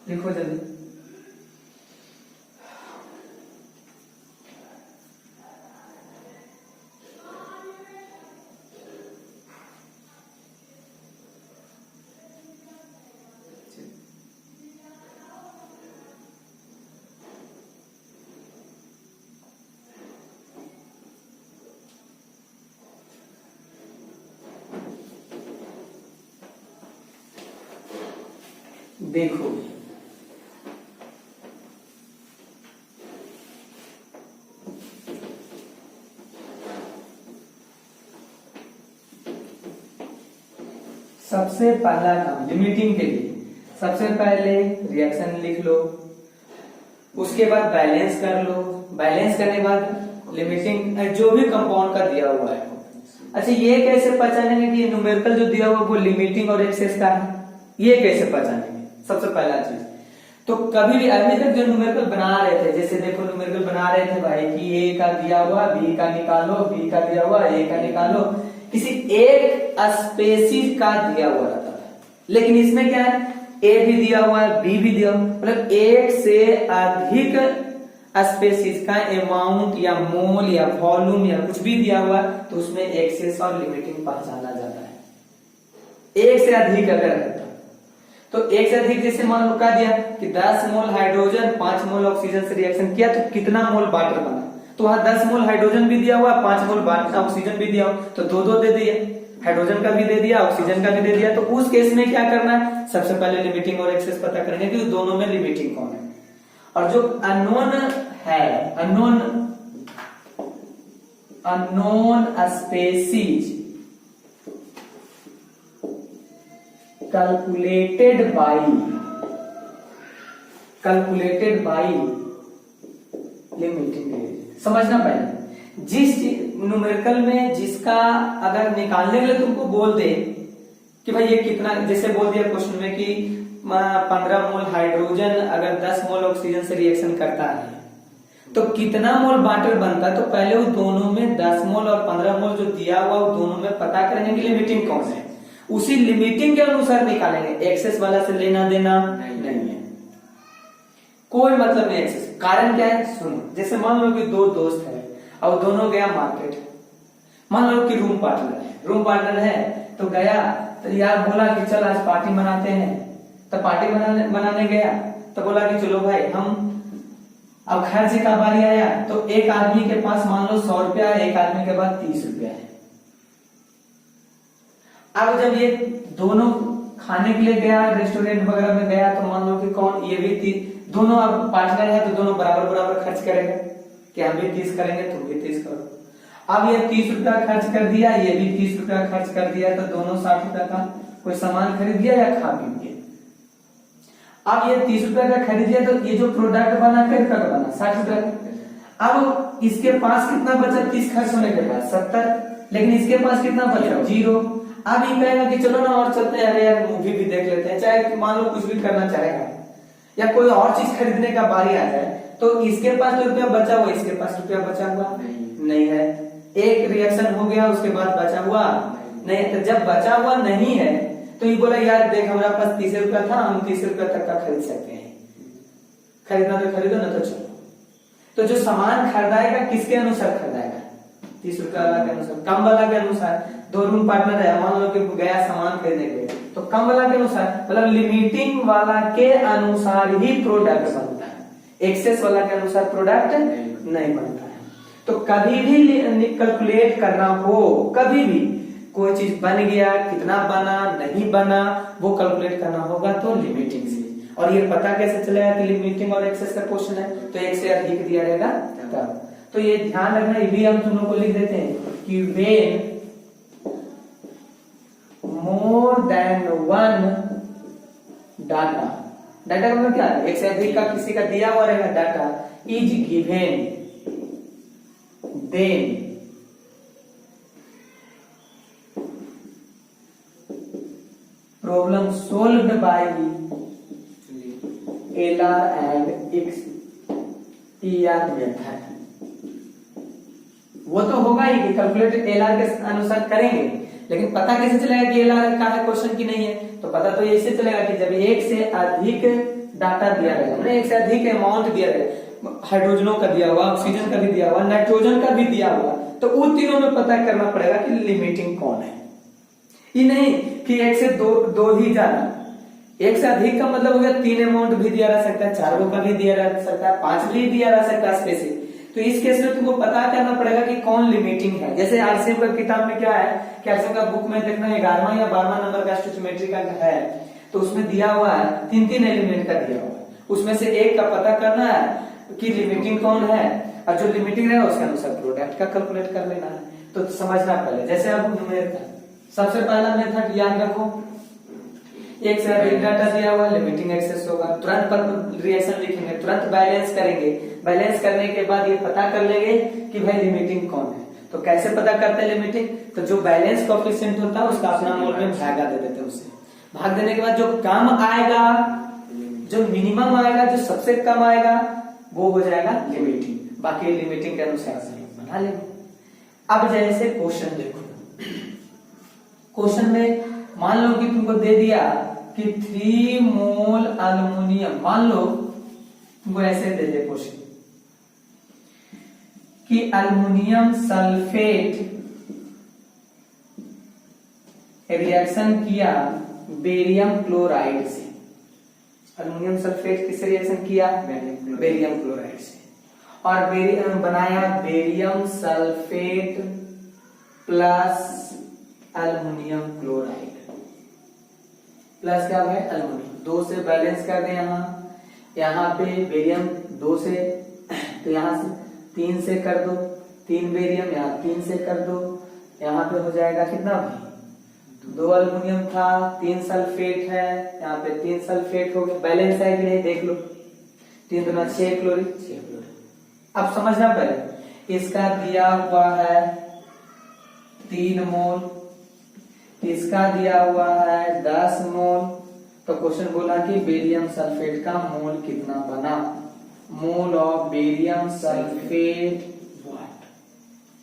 लिखो जल्दी। देखो सबसे पहला काम लिमिटिंग के लिए, सबसे पहले रिएक्शन लिख लो, उसके बाद बैलेंस कर लो, बैलेंस करने के बाद लिमिटिंग जो भी कंपाउंड का दिया हुआ है। अच्छा ये कैसे पहचानेंगे कि न्यूमेरिकल जो दिया हुआ है वो लिमिटिंग और एक्सेस का है, ये कैसे पहचानेंगे? सबसे पहला चीज, तो कभी भी अभी तक जो न्यूमेरिकल बना रहे थे, जैसे देखो न्यूमेरिकल बना रहे थे भाई कि ए का दिया हुआ बी का निकालो, बी का दिया हुआ ए का निकालो, किसी एक स्पेसिस का दिया हुआ रहता था। लेकिन इसमें क्या है, ए भी दिया हुआ है बी भी दिया हुआ, मतलब एक से अधिक स्पेसिस का अमाउंट या मोल या वॉल्यूम या कुछ भी दिया हुआ है, तो उसमें एक्सेस और लिमिटिंग पहचाना जाता है। एक से अधिक अगर रहता तो एक से अधिक, जैसे मान लो क्या दिया कि 10 मोल हाइड्रोजन 5 मोल ऑक्सीजन से रिएक्शन किया तो कितना मोल वाटर बना, तो वहां 10 मोल हाइड्रोजन भी दिया हुआ, 5 मोल ऑक्सीजन भी दिया हुआ, तो दो दो दे दिया, हाइड्रोजन का भी दे दिया ऑक्सीजन का भी दे दिया। तो उस केस में क्या करना है, सबसे पहले लिमिटिंग और एक्सेस पता करेंगे कि दोनों में लिमिटिंग कौन है। और जो अननोन है, unknown species calculated by limiting range. समझना पहले, जिस न्यूमेरिकल में जिसका अगर निकालने के लिए तुमको बोल दे कि भाई ये कितना, जैसे बोल दिया क्वेश्चन में कि 15 मोल हाइड्रोजन अगर 10 मोल ऑक्सीजन से रिएक्शन करता है तो कितना मोल वाटर बनता है, तो पहले वो दोनों में 10 मोल और 15 मोल जो दिया हुआ वो दोनों में पता करेंगे कि लिमिटिंग कौन है, उसी लिमिटिंग के अनुसार निकालेंगे। एक्सेस वाला से लेना देना नहीं है, कोई मतलब नहीं एक्सेस। कारण क्या है, सुनो, जैसे मान लो कि दो दोस्त है और दोनों गया मार्केट, मान लो कि रूम पार्टनर है तो गया, तो यार बोला कि चल आज पार्टी मनाते हैं, तो पार्टी बनाने गया, तो बोला कि चलो भाई हम, अब खर्च का बारी आया, तो एक आदमी के पास मान लो 100 रुपया है, एक आदमी के पास 30 रुपया है। अब जब ये दोनों खाने के लिए गया, रेस्टोरेंट वगैरह में गया, तो मान लो कि कौन, ये भी दोनों अब पार्टनर है तो दोनों बराबर बराबर खर्च करेंगे, कि हम भी 30 करेंगे तुम भी 30 करो। अब ये 30 रुपया खर्च कर दिया, ये भी 30 रुपया खर्च कर दिया, तो दोनों 60 रुपया का कोई सामान खरीद लिया या खा पी लिया। अब ये 30 रुपया का खरीद लिया, तो ये जो प्रोडक्ट बना कितना का बना, 60 रुपया। अब इसके पास कितना बचा 30 खर्च होने के बाद 70, लेकिन इसके पास कितना बचा 0। अब ये कहेगा कि चलो ना और चलते हैं, अरे यार मूवी भी देख लेते हैं, चाहे मान लो कुछ भी करना चाहेगा या कोई और चीज खरीदने का बारी आ जाए, तो इसके पास तो रुपया बचा हुआ, इसके पास रुपया बचा हुआ नहीं है। एक रिएक्शन हो गया, उसके बाद बचा हुआ नहीं। तो जब बचा हुआ नहीं है तो ये बोला यार देख हमारे पास 30 रुपया था, हम 30 रुपया तक का खरीद सकते हैं, खरीदना तो खरीदो ना तो चलो। तो जो सामान खरीदाएगा किसके अनुसार खरीदाएगा, 30 रुपया वाला के अनुसार, कम वाला के अनुसार। 2 रूम पार्टनर है, मान लो कि गया सामान खरीदने के लिए, तो कम वाला के अनुसार, मतलब लिमिटिंग वाला के अनुसार ही प्रोडक्ट बनता है, एक्सेस वाला के अनुसार प्रोडक्ट नहीं बनता है। तो कभी भी कैलकुलेट करना हो, कभी भी कोई चीज बन गया, कितना बना नहीं बना, वो कैलकुलेट करना होगा तो लिमिटिंग से। और ये पता कैसे चलेगा कि लिमिटिंग और एक्सेस का क्वेश्चन है, तो एक से अधिक दिया रहेगा तब। तो ये ध्यान रखना, ये भी हम तुम लोग को लिख देते हैं कि when more than 1 data, data का मतलब क्या है, एक से अधिक का किसी का दिया हुआ रहेगा data, is given then problem solved by LR and XER method. वो तो होगा ही कि कैलकुलेट LR के अनुसार करेंगे, लेकिन पता कैसे चलेगा कि LR का है क्वेश्चन की नहीं है, तो पता तो ऐसे चलेगा कि जब एक से अधिक डाटा दिया रहेगा, एक से अधिक अमाउंट दिया रहेगा, हाइड्रोजनों का दिया हुआ, ऑक्सीजन का भी दिया हुआ, नाइट्रोजन का भी दिया हुआ, तो उन तीनों में पता करना पड़ेगा कि लिमिटिंग कौन है। ये नहीं कि एक से दो ही जाना, एक से अधिक का मतलब हो गया 3 अमाउंट भी दिया रह सकता है, 4 का भी दिया रह सकता है, 5 भी दिया रह सकता है स्पेसिफिक। तो इस केस में तुमको पता करना पड़ेगा कि कौन लिमिटिंग है। जैसे आरसीएम का किताब में क्या है कि आरसीएम का बुक में देखना 11वां या 12वां नंबर का स्टोचियोमेट्री का है, तो उसमें दिया हुआ है 3 एलिमेंट का दिया हुआ है, उसमें से एक का पता करना है कि लिमिटिंग कौन है, और जो लिमिटिंग है उसके अनुसार प्रोडक्ट का कैलकुलेट कर लेना है। तो समझना पहले, जैसे अब सबसे पहला मेथड याद रखो, एक से अधिक डाटा दिया हुआ, लिमिटिंग एक्सेस होगा, तुरंत रिएक्शन लिखेंगे, तुरंत बैलेंस करेंगे, बैलेंस करने के बाद ये पता कर लेंगे कि भाई लिमिटिंग कौन है। तो कैसे पता करते हैं लिमिटिंग, तो जो बैलेंस कोएफिशिएंट होता है उसका अपना मोल में भागा दे देते हैं, उससे भाग देने के बाद जो कम आएगा, जो मिनिमम आएगा, जो सबसे कम आएगा वो हो जाएगा लिमिटिंग, बाकी लिमिटिंग के अनुसार बना लेंगे। अब जैसे क्वेश्चन देखो, क्वेश्चन में मान लो कि तुमको दे दिया कि 3 मोल अल्युमिनियम, मान लो तुमको ऐसे दे दे क्वेश्चन कि अल्युमिनियम सल्फेट रिएक्शन किया बेरियम क्लोराइड से, अल्युमिनियम सल्फेट किससे रिएक्शन किया, बेरियम क्लोराइड से, और बेरियम बनाया barium sulphate plus aluminium chloride, plus क्या है अल्युमिनियम, 2 से बैलेंस कर दे, यहाँ पे बेरियम 2 से, तो यहाँ से 3 से कर दो, 3 बेरियम, यहाँ 3 से कर दो, यहाँ पे हो जाएगा कितना भाई 2 अल्युमिनियम था, 3 सल्फेट है, यहाँ पे 3 सल्फेट हो गया, बैलेंस है कि नहीं देख लो, 3 दूना 6 क्लोरीन, 6 क्लोरीन। अब समझना पहले, इसका दिया हुआ है 3 मोल, इसका दिया हुआ है 10 मोल, तो क्वेश्चन बोला कि बेरियम सल्फेट का मोल कितना बना, mole of barium sulphate what,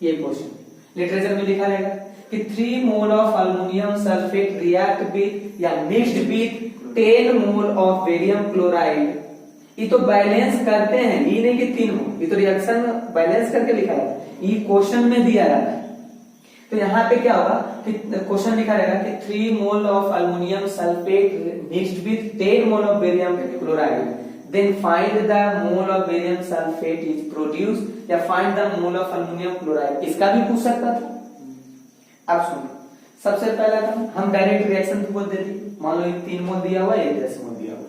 ये क्वेश्चन लिटरेचर में लिखा रहेगा कि 3 mole of aluminium sulphate react with या mixed with 10 mole of barium chloride. ये तो बैलेंस करते हैं, ये नहीं कि 3 मोल, ये तो रिएक्शन बैलेंस करके लिखा है, ये क्वेश्चन में दिया रहता है। तो यहाँ पे क्या होगा कि क्वेश्चन लिखा रहेगा कि 3 mole of aluminium sulphate mixed with 10 mole of barium chloride, then find the mole of barium sulphate is produced, या find the mole of aluminium chloride, इसका भी पूछ सकता था। अब सुनो, सबसे पहला काम हम डायरेक्ट रिएक्शन तुमको दे दी, मान लो 3 मोल दिया हुआ, 10 मोल दिया हुआ,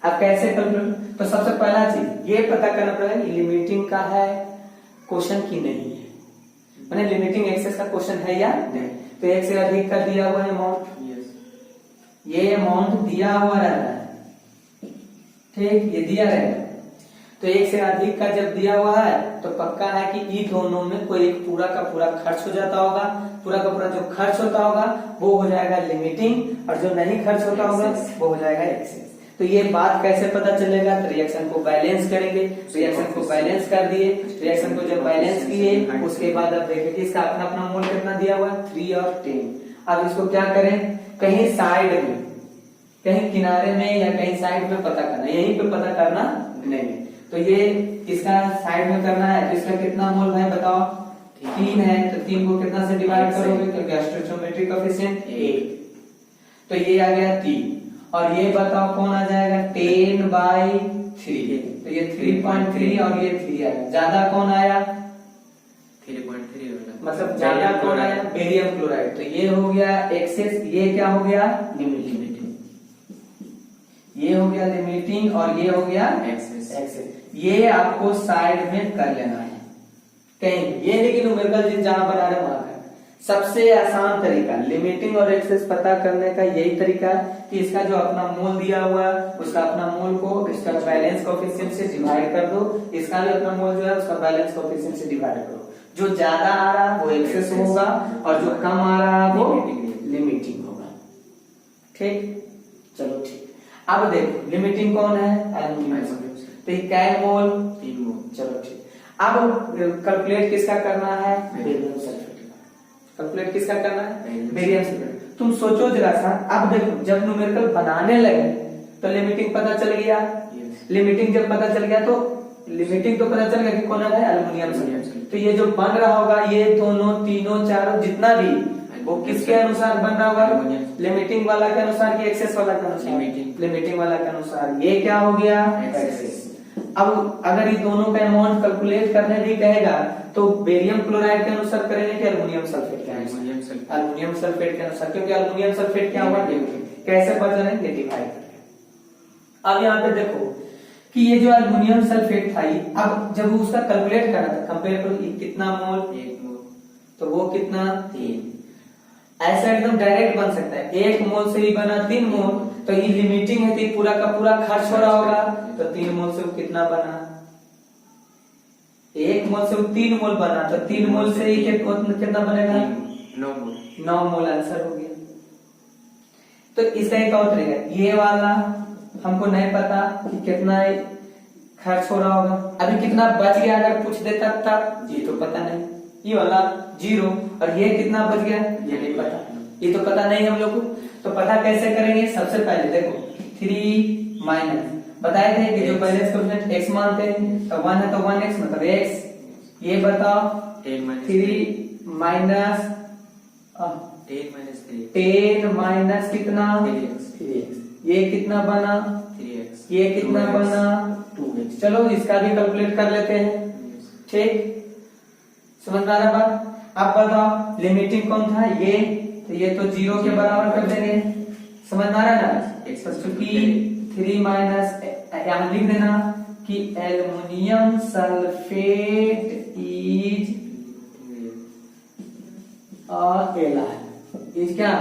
अब कैसे कैलकुलेट, तो सबसे पहला चीज ये पता करना पड़ेगा लिमिटिंग का है क्वेश्चन की नहीं है, मैंने लिमिटिंग एक्सेस का क्वेश्चन है या नहीं। तो 1 से अधिक का दिया हुआ अमाउंट, ये अमाउंट दिया हुआ रहता है, ठीक, ये दिया रहेगा, तो एक से अधिक का जब दिया हुआ है तो पक्का है कि ई दोनों में कोई एक पूरा का पूरा खर्च हो जाता होगा, पूरा का पूरा जो खर्च होता होगा वो हो जाएगा लिमिटिंग, और जो नहीं खर्च होता होगा वो हो जाएगा एक्सेस। तो ये बात कैसे पता चलेगा? तो रिएक्शन को बैलेंस करेंगे, रिएक्शन को बैलेंस कर दिए, रिएक्शन को जब बैलेंस किए उसके बाद अब देखें कि इसका अपना अपना मोल कितना दिया हुआ है 3 और 10। अब इसको क्या करें, कहीं साइड में, कहीं किनारे में या कहीं साइड में पता करना, यहीं पे पता करना नहीं। तो ये इसका साइड में करना है, तो इसका कितना मोल है बताओ? 3 है, तो 3 को कितना से डिवाइड करोगे? क्योंकि स्टोइचोमेट्रिक कोएफिशिएंट 8, तो ये आ गया 3, और ये बताओ कौन आ जाएगा? 10/3, तो ये 3.3 और ये 3 आएगा। ज्यादा कौन आया? 3.3 मतलब ज्यादा कौन आया? Barium chloride. तो ये हो गया एक्सेस, ये क्या हो गया? लिमिटिंग। ये हो गया लिमिटिंग और ये हो गया एक्सेस। ये आपको साइड में कर लेना है कहीं, ये नहीं कि न्यूमेरिकल जिन जहां बना रहे वहां का। सबसे आसान तरीका लिमिटिंग और एक्सेस पता करने का यही तरीका है कि इसका जो अपना मोल दिया हुआ है उसका अपना मोल को इसका बैलेंस कोएफिशिएंट से डिवाइड कर दो, इसका भी अपना मोल जो है उसका बैलेंस कोएफिशिएंट से डिवाइड करो। जो ज्यादा आ रहा है वो एक्सेस होगा और जो कम आ रहा है वो लिमिटिंग होगा। ठीक, चलो ठीक। अब देखो लिमिटिंग कौन है? एल्युमिनियम। तो ये क्या मोल? 3 मोल। चलो ठीक। अब कैलकुलेट किसका करना है? Barium sulphate. कैलकुलेट किसका करना है? Barium sulphate. तुम सोचो जरा सा, अब देखो जब न्यूमेरिकल बनाने लगे तो लिमिटिंग पता चल गया। लिमिटिंग जब पता चल गया तो लिमिटिंग तो पता चल गया कि कौन है? Aluminium sulphate. तो ये जो बन रहा होगा ये दोनों तीनों चारों जितना भी वो किसके अनुसार बन रहा होगा? लिमिटिंग वाला के अनुसार कि एक्सेस वाला के अनुसार? लिमिटिंग वाला के अनुसार। ये क्या हो गया? एक्सेस। अब अगर ये दोनों का अमाउंट कैलकुलेट करने भी कहेगा तो बेरियम क्लोराइड के अनुसार करेंगे कि एल्युमिनियम सल्फेट के अनुसार? एल्युमिनियम सल्फेट के अनुसार, क्योंकि एल्युमिनियम सल्फेट क्या हुआ? कैसे बच रहे हैं? डिवाइड करके। अब यहाँ पे देखो कि ये जो एल्युमिनियम सल्फेट था, अब जब उसका कैलकुलेट करना था कंपेयर करो, कितना मोल? 1 मोल। तो वो कितना? 3। ऐसा एकदम डायरेक्ट बन सकता है, 1 मोल से ही बना 3 मोल, तो ये लिमिटिंग है तो पूरा का पूरा खर्च हो रहा होगा, तो 3 मोल से वो कितना बना? 1 मोल से वो 3 मोल बना, तो 3 मोल से ही कितना बनेगा? 9 मोल। 9 मोल आंसर हो गया। तो इसका एक और तरीका, ये वाला हमको नहीं पता कि कितना खर्च हो रहा होगा, अभी कितना बच गया अगर पूछ देता तब, ये तो पता नहीं, ये वाला 0, और ये कितना बच गया ये नहीं पता, ये तो पता नहीं हम लोग को। तो पता कैसे करेंगे? सबसे पहले देखो 3 माइनस बताए थे कि जो बैलेंस कोएफिशिएंट x मानते हैं तो 1 है तो 1x मतलब x। ये बताओ 3 माइनस 10 माइनस कितना? 3x। ये कितना बना? 3x। ये कितना बना? 2x। चलो इसका भी कैलकुलेट कर लेते हैं। ठीक, समझ में आ रहा बात? अब बताओ लिमिटिंग कौन था? ये, तो ये तो 0 के बराबर कर देंगे। समझ में आ रहा है ना? क्योंकि 3 माइनस यहां लिख देना कि एल्युमिनियम सल्फेट इज इज क्या?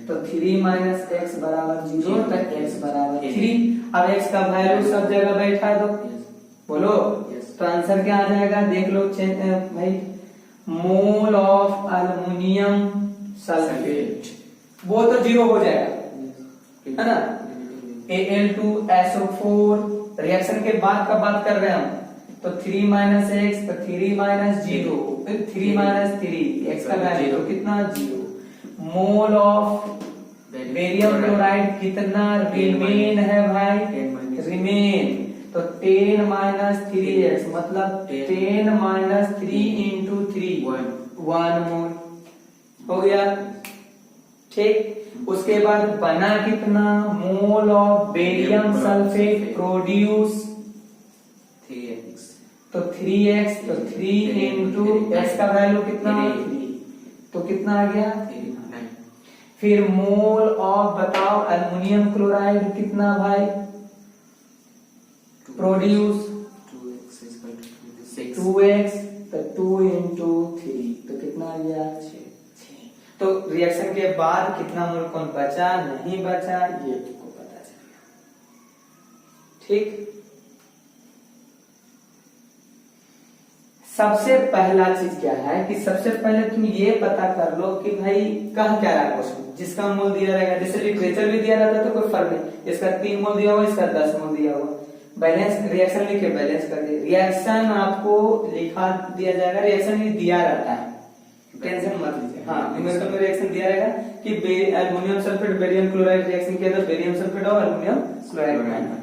तो 3 माइनस एक्स बराबर 0, तो एक्स बराबर 3। अब एक्स का वैल्यू सब जगह बैठा दो, बोलो तो आंसर क्या आ जाएगा? देख लो भाई, मोल ऑफ एल्युमिनियम सल्फेट, वो तो 0 हो जाएगा है ना? Al2SO4 रिएक्शन के बाद का बात कर रहे हैं हम, तो 3 माइनस एक्स, तो 3 माइनस 0, फिर 3 माइनस 3, एक्स का वैल्यू तो कितना? 0। मोल ऑफ बेरियम क्लोराइड कितना रिमेन है भाई? रिमेन, तो 10 माइनस 3x मतलब 10 माइनस 3 इंटू 3 1 मोल हो गया। ठीक, उसके बाद बना कितना? मोल of barium sulphate produce 3x, तो 3x, तो 3 इंटू x का वैल्यू कितना? 3, तो कितना आ गया? 9। फिर मोल ऑफ बताओ एल्युमिनियम क्लोराइड कितना भाई प्रोड्यूस? 2x, तो 2 इंटू 3, तो कितना आ गया? 6। तो रिएक्शन के बाद कितना मोल कौन बचा नहीं बचा ये तुमको पता चल गया। ठीक, सबसे पहला चीज क्या है कि सबसे पहले तुम ये पता कर लो कि भाई कह क्या रहा है क्वेश्चन, जिसका मोल दिया रहेगा, जैसे लिटरेचर भी दिया रहता तो कोई फर्क नहीं, इसका 3 मोल दिया हुआ, इसका 10 मोल दिया हुआ, बैलेंस रिएक्शन लिख के बैलेंस कर दिए, रिएक्शन आपको लिखा दिया जाएगा, रिएक्शन ही दिया रहता है, टेंशन मत लीजिए। हाँ, न्यूमेरिकल में रिएक्शन दिया रहेगा कि aluminium sulphate barium chloride reaction किया तो बेरियम सल्फेट और एल्युमिनियम क्लोराइड बनाना।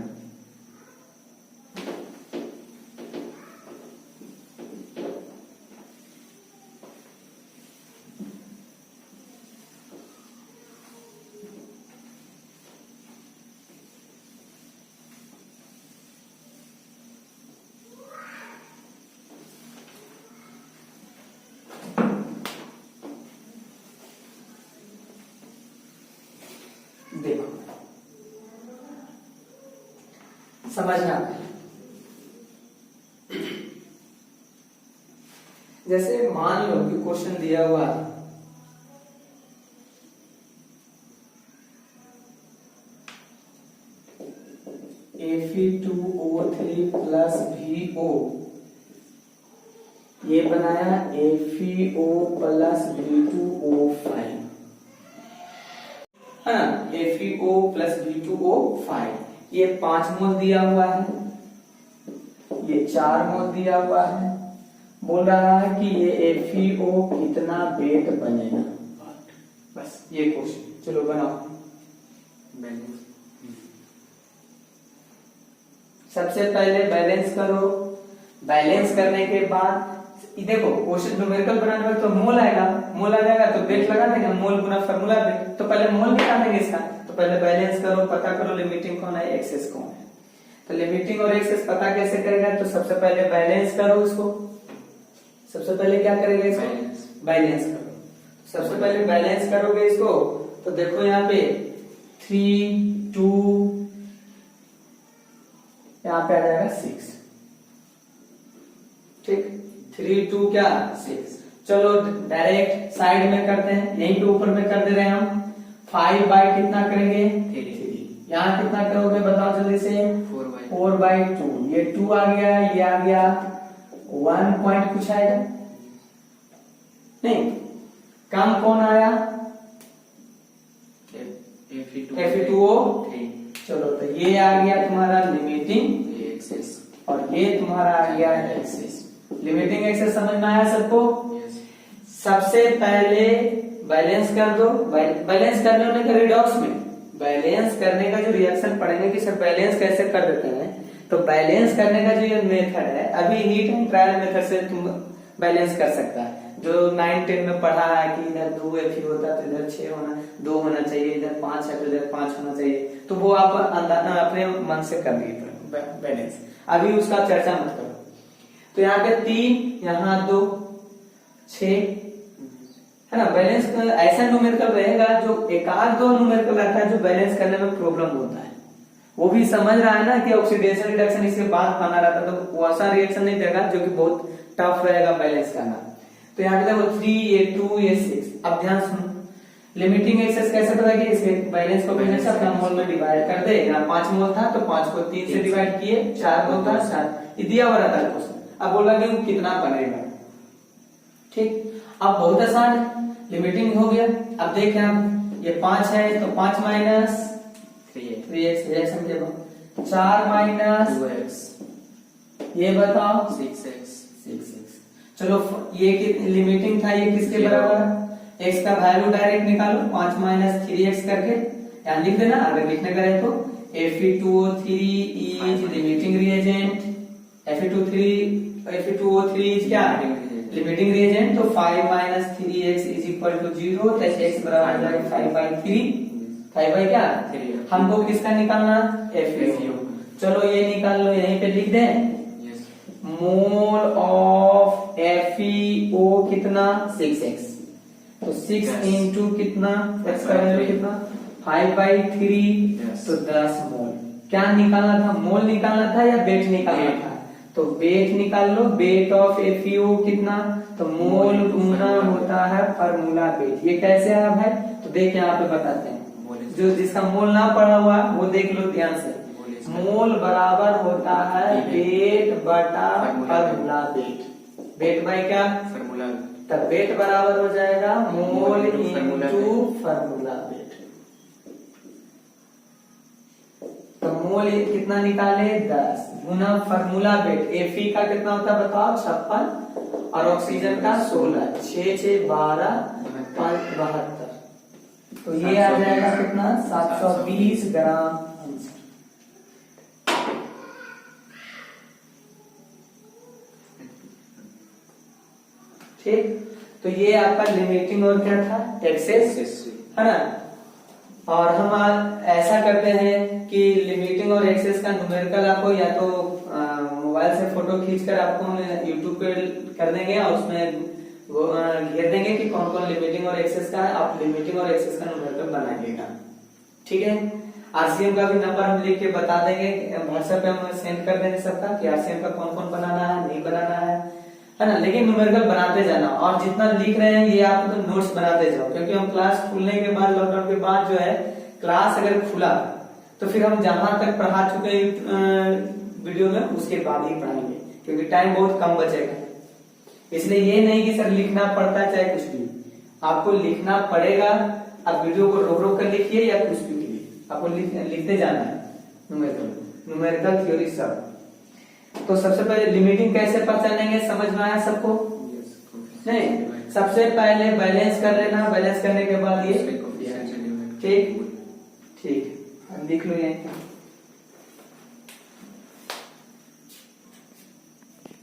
देखो समझना, जैसे मान लो कि क्वेश्चन दिया हुआ है Fe2O3 प्लस VO, ये बनाया FeO प्लस V2O5 है ना, FeO प्लस V2O5, ये 5 मोल दिया हुआ है, ये 4 मोल दिया हुआ है, बोल रहा है कि ये FeO कितना वेट बनेगा, बस ये क्वेश्चन। चलो बनाओ। बैलेंस। सबसे पहले बैलेंस करो, बैलेंस करने के बाद देखो क्वेश्चन न्यूमेरिकल बनाने में तो मोल आएगा, मोल आ जाएगा तो वेट लगा देंगे, मोल गुना फार्मूला वेट, तो पहले मोल निकालेंगे इसका, तो पहले बैलेंस करो, पता करो लिमिटिंग कौन है, एक्सेस कौन है। तो लिमिटिंग और एक्सेस पता कैसे करेगा, तो सबसे पहले बैलेंस करो उसको, सबसे पहले क्या करेगा इसको, बैलेंस करो। सबसे पहले बैलेंस करोगे इसको तो देखो यहाँ पे 3 2, यहाँ पे आ जाएगा 6, ठीक, 3 2 क्या 6। चलो डायरेक्ट साइड में करते हैं, यहीं पे ऊपर में कर दे रहे हैं हम, 5 बाई कितना करेंगे 3, यहाँ कितना करोगे बताओ जल्दी से, 4 बाई 2, ये 2 आ गया, ये आ गया 1 पॉइंट कुछ आएगा नहीं, कम कौन आया Fe2O। चलो तो ये आ गया तुम्हारा लिमिटिंग एक्सेस और ये तुम्हारा आ गया एक्सेस। लिमिटिंग एक्सेस समझ में आया सबको? सबसे पहले बैलेंस कर दो, बैलेंस करने होने का रिडॉक्स में बैलेंस करने का जो रिएक्शन पढ़ेंगे कि सर बैलेंस कैसे कर देते हैं, तो बैलेंस करने का जो ये मेथड है अभी हीट एंड ट्रायल मेथड से तुम बैलेंस कर सकता है। जो 9 10 में पढ़ा है कि इधर 2 Fe होता है तो इधर 6 होना 2 होना चाहिए, इधर 5 है तो इधर 5 होना चाहिए, तो वो आप अपने मन से कर दिए बैलेंस, अभी उसका चर्चा मत करो। तो यहाँ पे 3 यहाँ 2 6 है ना। बैलेंस ऐसा न्यूमेरिकल रहेगा जो एक आध दो न्यूमेरिकल रहता है जो बैलेंस करने में प्रॉब्लम होता है, वो भी समझ रहा है ना कि ऑक्सीडेशन रिडक्शन इसके बाद पाना रहता है, तो वो ऐसा रिएक्शन नहीं देगा जो कि बहुत टफ रहेगा बैलेंस करना। तो यहाँ पे देखो 3 ये 2 ये 6। अब ध्यान सुनो, लिमिटिंग एक्सेस कैसे पता कि इसके बैलेंस को पहले से अपना मोल में डिवाइड कर दे। यहाँ 5 मोल था तो 5 को 3 से डिवाइड किए, 4 मोल था 4, ये दिया हुआ रहता है क्वेश्चन। अब बोला कि कितना बनेगा, ठीक। अब बहुत आसान है, लिमिटिंग हो गया। अब देखें आप ये 5 है तो 5 माइनस 3x रिएक्शन के बाद 4 माइनस 2x, ये बताओ 6x। चलो ये लिमिटिंग था, ये किसके बराबर है, x का वैल्यू डायरेक्ट निकालो 5 माइनस 3x करके यहाँ लिख देना। अगर लिखने का रहे तो Fe2O3 is limiting reagent, Fe2O3 is क्या लिमिटिंग रिएजेंट, तो 5 minus 3x is equal to 0, तो x बराबर हो जाएगा 5/3, 5 बाई क्या 3। हमको किसका निकालना, Fe2। चलो ये निकाल लो, यहीं पे लिख दें मोल ऑफ FeO कितना 6x, तो 6 इंटू कितना x का वैल्यू कितना 5/3, तो 10 मोल। क्या निकालना था, मोल निकालना था या वेट निकालना था, तो वेट निकाल लो। वेट ऑफ FeO कितना, तो मोल गुना होता है फार्मूला वेट। ये कैसे आया भाई, तो देख यहाँ पे बताते हैं, जो जिसका मोल ना पढ़ा हुआ वो देख लो ध्यान से। मोल बराबर होता है वेट बटा फार्मूला वेट, वेट बाय क्या, फार्मूला। तब वेट बराबर हो जाएगा मोल इनटू फार्मूला वेट। तो मोल कितना निकाले 10 गुना फार्मूला वेट। एफी का कितना होता है बताओ 56 और ऑक्सीजन का 16, 6 6 12 5 72। तो ये आ जाएगा कितना 720 ग्राम आंसर। ठीक, तो ये आपका लिमिटिंग और क्या था एक्सेस है ना। और हम ऐसा करते हैं कि लिमिटिंग और एक्सेस का न्यूमेरिकल आपको या तो मोबाइल से फोटो खींचकर आपको हम यूट्यूब पे कर देंगे और उसमें घेर देंगे कि कौन कौन लिमिटिंग और एक्सेस का है। आप लिमिटिंग और एक्सेस का न्यूमेरिकल बनाइएगा, ठीक है। आरसीएम का भी नंबर हम लिख के बता देंगे, व्हाट्सएप पे हम सेंड कर देंगे सबका कि आरसीएम का कौन कौन बनाना है नहीं बनाना है ना। लेकिन न्यूमेरिकल बनाते जाना और जितना लिख रहे हैं ये आप तो नोट्स बनाते जाओ, क्योंकि हम क्लास खुलने के बाद लॉकडाउन के बाद जो है क्लास अगर खुला तो फिर हम जहां तक पढ़ा चुके वीडियो में उसके बाद ही पढ़ाएंगे, क्योंकि टाइम बहुत कम बचेगा। इसलिए ये नहीं कि सर लिखना पड़ता है चाहे कुछ भी, आपको लिखना पड़ेगा। आप वीडियो को रोक रोक कर लिखिए या कुछ भी कीजिए, आपको लिखते जाना है न्यूमेरिकल थ्योरी सब। तो सबसे पहले लिमिटिंग कैसे पहचानेंगे समझ में आया सबको? नहीं, सबसे पहले बैलेंस कर लेना, बैलेंस करने के बाद ये ठीक ठीक लिख लो यहीं।